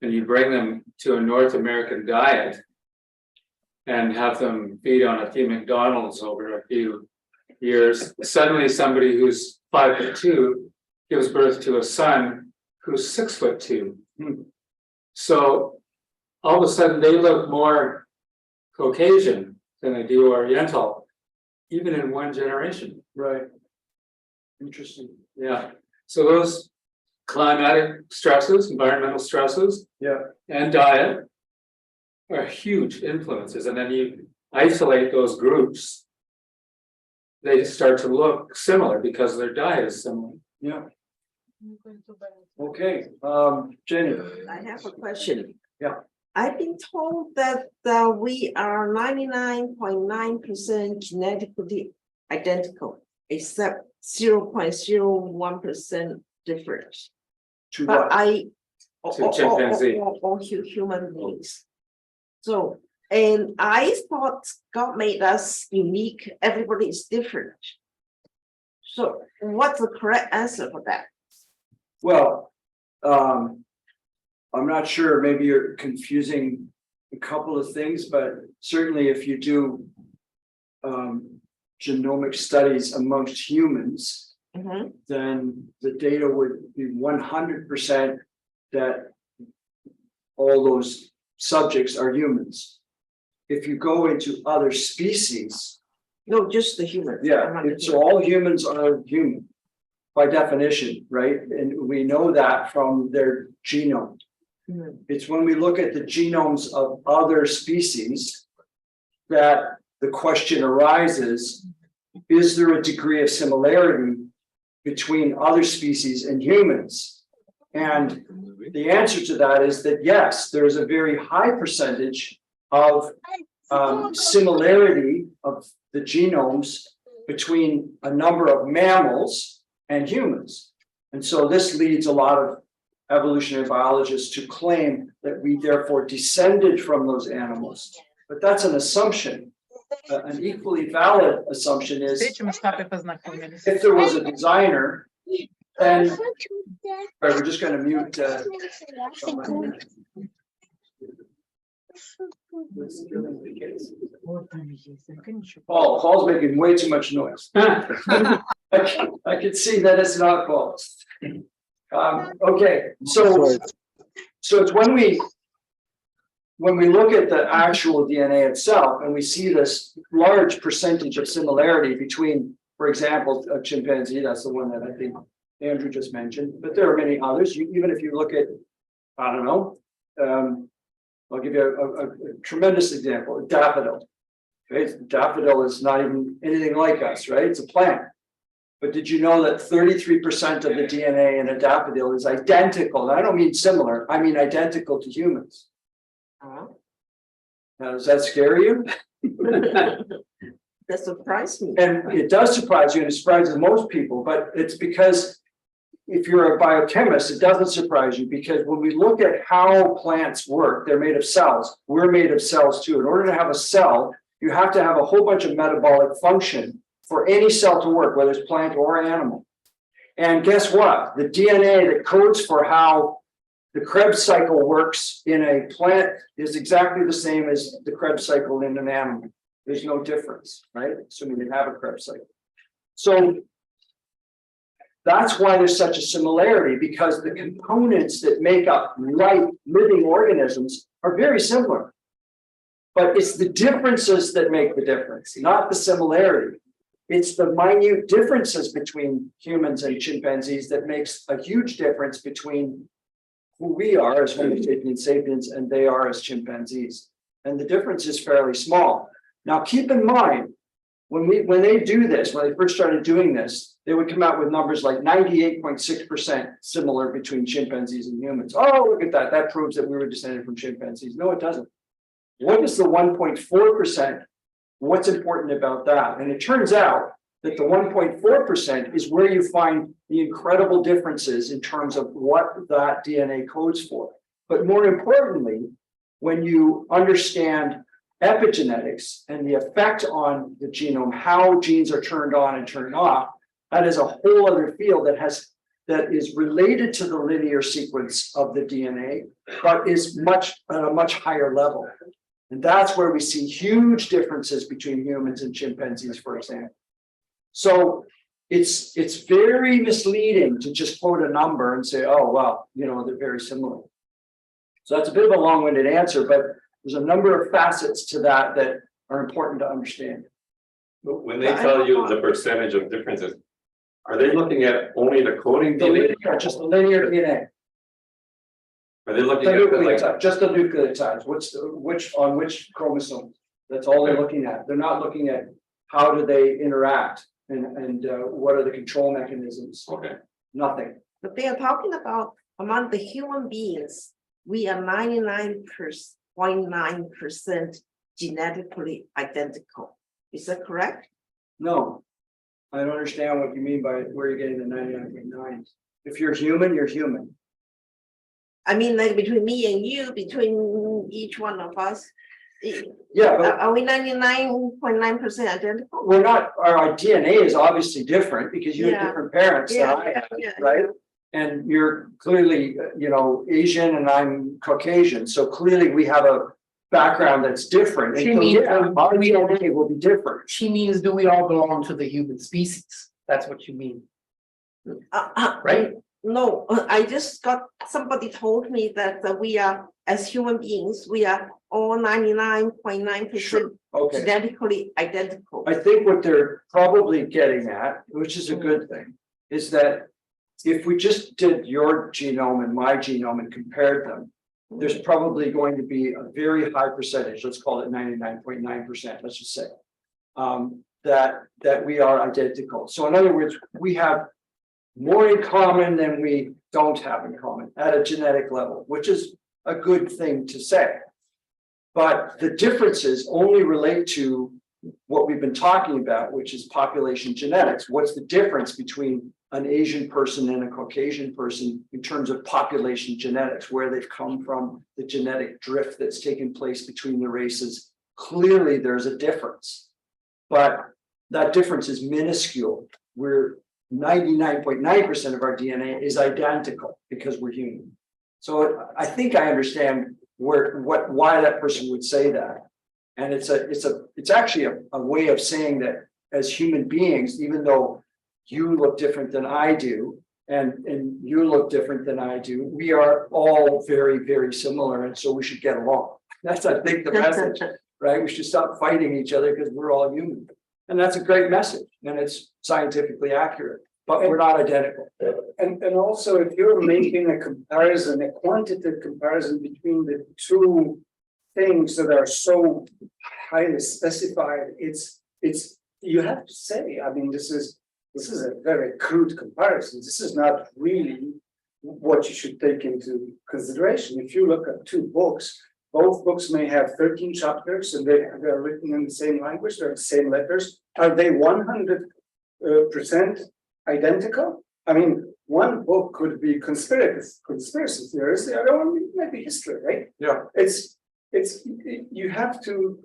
Speaker 6: and you bring them to a North American diet and have them feed on a few McDonald's over a few years, suddenly somebody who's 5'2" gives birth to a son who's 6'2". So all of a sudden they look more Caucasian than they do Oriental, even in one generation.
Speaker 2: Right. Interesting.
Speaker 6: Yeah. So those climatic stresses, environmental stresses, and diet are huge influences. And then you isolate those groups they start to look similar because their diet is similar.
Speaker 2: Yeah. Okay, Jenny.
Speaker 10: I have a question.
Speaker 2: Yeah.
Speaker 10: I've been told that we are 99.9% genetically identical, except 0.01% difference.
Speaker 2: To
Speaker 10: But
Speaker 2: what?
Speaker 6: To chimpanzee.
Speaker 10: or human beings. So, and I thought God made us unique, everybody is different. So what's the correct answer for that?
Speaker 2: Well, I'm not sure, maybe you're confusing a couple of things, but certainly if you do genomic studies amongst humans,
Speaker 10: Mhm.
Speaker 2: then the data would be 100% that all those subjects are humans. If you go into other species,
Speaker 10: No, just the human.
Speaker 2: so all humans are human by definition, right? And we know that from their genome.
Speaker 10: Mhm.
Speaker 2: It's when we look at the genomes of other species that the question arises, is there a degree of similarity between other species and humans? And the answer to that is that yes, there is a very high percentage of similarity of the genomes between a number of mammals and humans. And so this leads a lot of evolutionary biologists to claim that we therefore descended from those animals. But that's an assumption. An equally valid assumption is if there was a designer, then we're just going to mute someone. Paul's making way too much noise. I can see that it's not Paul. Okay, so it's when we look at the actual DNA itself and we see this large percentage of similarity between, for example, a chimpanzee, that's the one that I think Andrew just mentioned, but there are many others. Even if you look at, I don't know, I'll give you a tremendous example, a daffodil. Okay, daffodil is not even anything like us, right? It's a plant. But did you know that 33% of the DNA in a daffodil is identical? And I don't mean similar, I mean identical to humans. Now, does that scare you?
Speaker 10: That surprised me.
Speaker 2: And it does surprise you, and it surprises most people, but it's because if you're a biochemist, it doesn't surprise you, because when we look at how plants work, they're made of cells. We're made of cells too. In order to have a cell, you have to have a whole bunch of metabolic function for any cell to work, whether it's plant or animal. And guess what? The DNA that codes for how the Krebs cycle works in a plant is exactly the same as the Krebs cycle in an animal. There's no difference, right? Assuming you have a Krebs cycle. So that's why there's such a similarity, because the components that make up living organisms are very similar. But it's the differences that make the difference, not the similarity. It's the minute differences between humans and chimpanzees that makes a huge difference between who we are as Homo sapiens sapiens and they are as chimpanzees. And the difference is fairly small. Now, keep in mind, when they do this, when they first started doing this, they would come out with numbers like 98.6% similar between chimpanzees and humans. Oh, look at that. That proves that we were descended from chimpanzees. No, it doesn't. What is the 1.4%? What's important about that? And it turns out that the 1.4% is where you find the incredible differences in terms of what that DNA codes for. But more importantly, when you understand epigenetics and the effect on the genome, how genes are turned on and turned off, that is a whole other field that is related to the linear sequence of the DNA, but is at a much higher level. And that's where we see huge differences between humans and chimpanzees, for example. So it's very misleading to just quote a number and say, oh, well, they're very similar. So that's a bit of a long-winded answer, but there's a number of facets to that that are important to understand.
Speaker 4: But when they tell you the percentage of differences, are they looking at only the coding DNA?
Speaker 2: Just the linear DNA.
Speaker 4: Are they looking
Speaker 2: The
Speaker 4: at
Speaker 2: nucleotide, just the nucleotides, which chromosome? That's all they're looking at. They're not looking at how do they interact. And what are the control mechanisms?
Speaker 4: Okay.
Speaker 2: Nothing.
Speaker 10: But they are talking about among the human beings, we are 99.9% genetically identical. Is that correct?
Speaker 2: No. I don't understand what you mean by where you're getting the 99.9. If you're human, you're human.
Speaker 10: I mean, like between me and you, between each one of us.
Speaker 2: Yeah, but
Speaker 10: Are we 99.9% identical?
Speaker 2: we're not, our DNA is obviously different because you have
Speaker 10: Yeah.
Speaker 2: different parents than I have, right? And you're clearly, Asian and I'm Caucasian, so clearly we have a background that's different. And
Speaker 5: She
Speaker 2: so,
Speaker 5: means,
Speaker 2: yeah, our DNA will be different.
Speaker 5: She means, do we all belong to the human species? That's what you mean. Right.
Speaker 10: No, I just got, somebody told me that we are, as human beings, we are all 99.9%
Speaker 2: Sure. Okay.
Speaker 10: genetically identical.
Speaker 2: I think what they're probably getting at, which is a good thing, is that if we just did your genome and my genome and compared them, there's probably going to be a very high percentage, let's call it 99.9%, let's just say, that we are identical. So in other words, we have more in common than we don't have in common at a genetic level, which is a good thing to say. But the differences only relate to what we've been talking about, which is population genetics. What's the difference between an Asian person and a Caucasian person in terms of population genetics, where they've come from, the genetic drift that's taken place between the races? Clearly, there's a difference, but that difference is minuscule. We're 99.9% of our DNA is identical because we're human. So I think I understand why that person would say that. And it's actually a way of saying that as human beings, even though you look different than I do, and you look different than I do, we are all very, very similar. And so we should get along. That's, I think, the message, right? We should stop fighting each other because we're all human. And that's a great message. And it's scientifically accurate, but we're not identical.
Speaker 5: And also, if you're making a comparison, a quantitative comparison between the two things that are so highly specified, it's you have to say, I mean, this is a very crude comparison. This is not really what you should take into consideration. If you look at two books, both books may have 13 chapters and they're written in the same language, they're the same letters. Are they 100% identical? I mean, one book could be conspiracy theories, the other one might be history, right?
Speaker 2: Yeah.
Speaker 5: You have to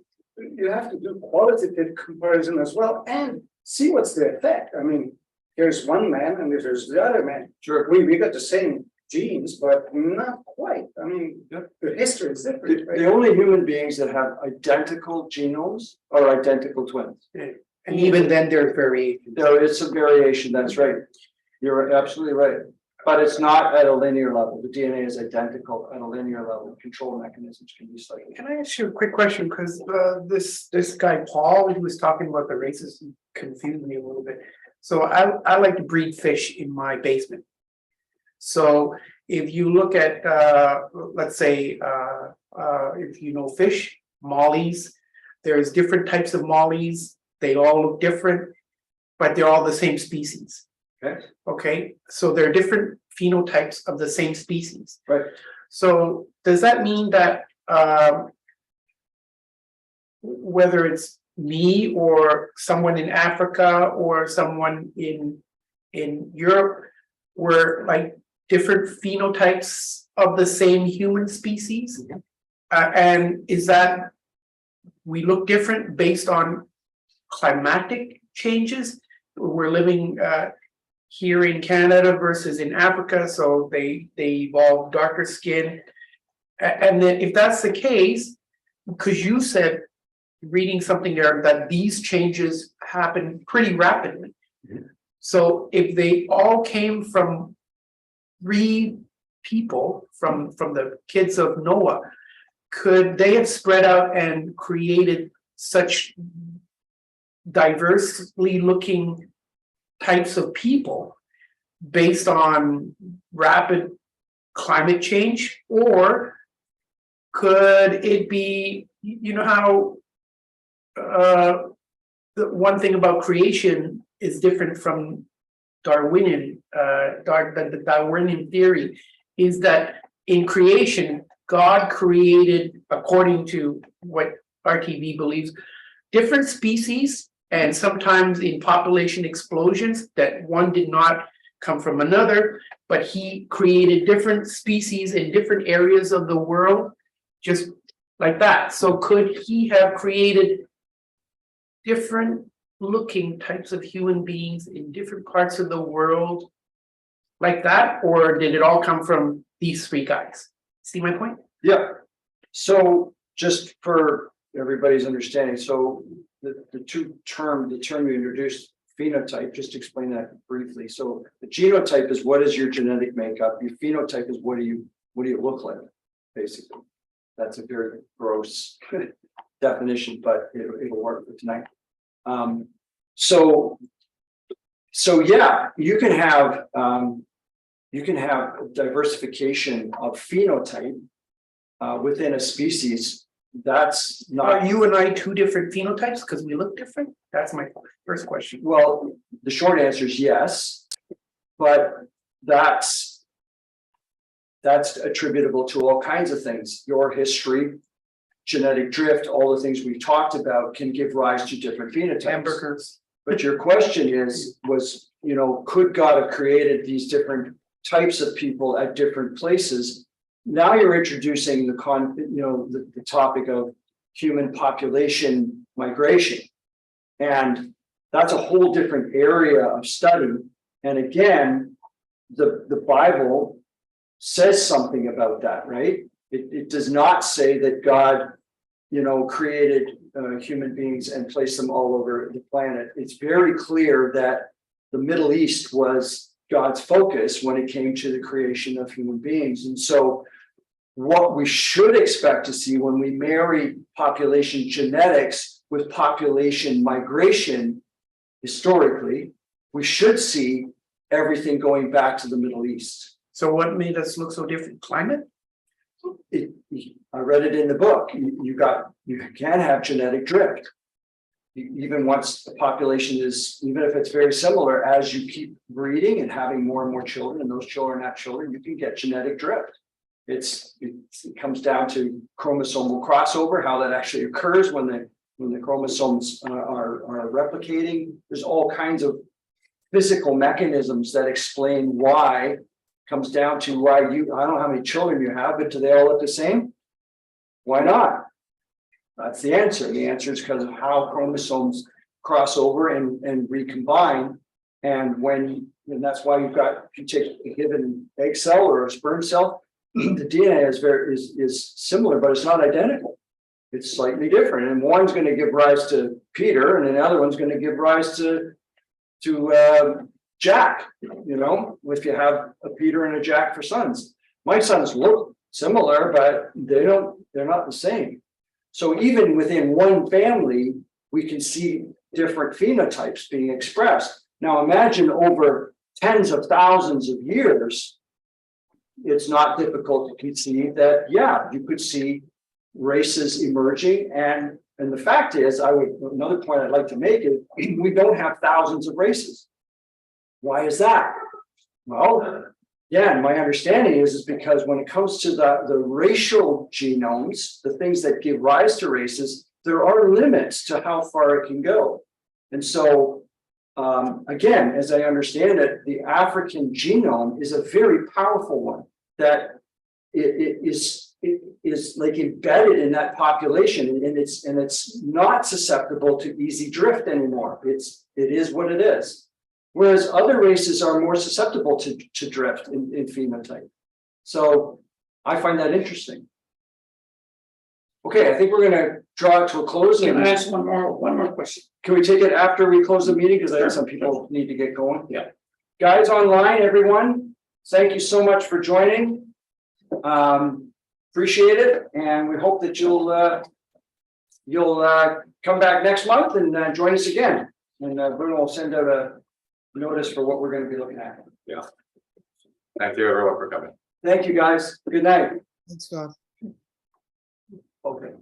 Speaker 5: do qualitative comparison as well and see what's the effect. I mean, here's one man and there's the other man.
Speaker 2: Sure.
Speaker 5: We got the same genes, but not quite. I mean, the history is different.
Speaker 2: The only human beings that have identical genomes are identical twins.
Speaker 5: And even then there's variation.
Speaker 2: There is some variation, that's right. You're absolutely right. But it's not at a linear level. The DNA is identical at a linear level. Control mechanisms can be slightly.
Speaker 5: Can I ask you a quick question? Because this guy Paul, he was talking about the racism, confused me a little bit. So I like to breed fish in my basement. So if you look at let's say if you know fish, mollies, there's different types of mollies. They all look different, but they're all the same species.
Speaker 2: Okay.
Speaker 5: Okay, so they're different phenotypes of the same species.
Speaker 2: Right.
Speaker 5: So does that mean that whether it's me or someone in Africa or someone in Europe, we're like different phenotypes of the same human species? And is that we look different based on climatic changes? We're living here in Canada versus in Africa, so they evolve darker skin. And then if that's the case, because you said, reading something there, that these changes happen pretty rapidly. So if they all came from 3 people, from the kids of Noah, could they have spread out and created such diversely looking types of people based on rapid climate change? Or could it be, you know how the one thing about creation is different from Darwinian, the Darwinian theory is that in creation, God created, according to what RTV believes, different species, and sometimes in population explosions, that one did not come from another, but he created different species in different areas of the world, just like that. So could he have created different looking types of human beings in different parts of the world like that, or did it all come from these three guys? See my point?
Speaker 2: Yeah. So just for everybody's understanding, so the term you introduced, phenotype, just explain that briefly. So the genotype is what is your genetic makeup. Your phenotype is what do you look like, basically. That's a very gross definition, but it'll work for tonight. So yeah, you can have diversification of phenotype within a species. That's not.
Speaker 5: Are you and I two different phenotypes because we look different? That's my first question.
Speaker 2: Well, the short answer is yes, but that's attributable to all kinds of things. Your history, genetic drift, all the things we've talked about can give rise to different phenotypes.
Speaker 5: Hamburgers.
Speaker 2: But your question was, could God have created these different types of people at different places? Now you're introducing the topic of human population migration. And that's a whole different area of study. And again, the Bible says something about that, right? It does not say that God, created human beings and placed them all over the planet. It's very clear that the Middle East was God's focus when it came to the creation of human beings. And so what we should expect to see when we marry population genetics with population migration, historically, we should see everything going back to the Middle East.
Speaker 5: So what made us look so different? Climate?
Speaker 2: I read it in the book. You can have genetic drift. Even once the population is, even if it's very similar, as you keep breeding and having more and more children, and those children have children, you can get genetic drift. It comes down to chromosomal crossover, how that actually occurs when the chromosomes are replicating. There's all kinds of physical mechanisms that explain why. Comes down to why I don't know how many children you have, but do they all look the same? Why not? That's the answer. The answer is because of how chromosomes cross over and recombine. And that's why if you take a given egg cell or a sperm cell, the DNA is similar, but it's not identical. It's slightly different. And one's going to give rise to Peter, and another one's going to give rise to Jack, if you have a Peter and a Jack for sons. My sons look similar, but they're not the same. So even within one family, we can see different phenotypes being expressed. Now imagine over tens of thousands of years, it's not difficult to conceive that, yeah, you could see races emerging. And the fact is, another point I'd like to make is we don't have thousands of races. Why is that? Well, yeah, my understanding is because when it comes to the racial genomes, the things that give rise to races, there are limits to how far it can go. And so, again, as I understand it, the African genome is a very powerful one that it is like embedded in that population, and it's not susceptible to easy drift anymore. It is what it is. Whereas other races are more susceptible to drift in phenotype. So I find that interesting. Okay, I think we're going to draw it to a close.
Speaker 5: Can I ask one more question?
Speaker 2: Can we take it after we close the meeting? Because I think some people need to get going.
Speaker 5: Yeah.
Speaker 2: Guys online, everyone, thank you so much for joining. Appreciate it. And we hope that you'll come back next month and join us again. And Bruno will send out a notice for what we're going to be looking at.
Speaker 4: Yeah. Thank you everyone for coming.
Speaker 2: Thank you, guys. Good night.
Speaker 5: Thanks, God.
Speaker 2: Okay.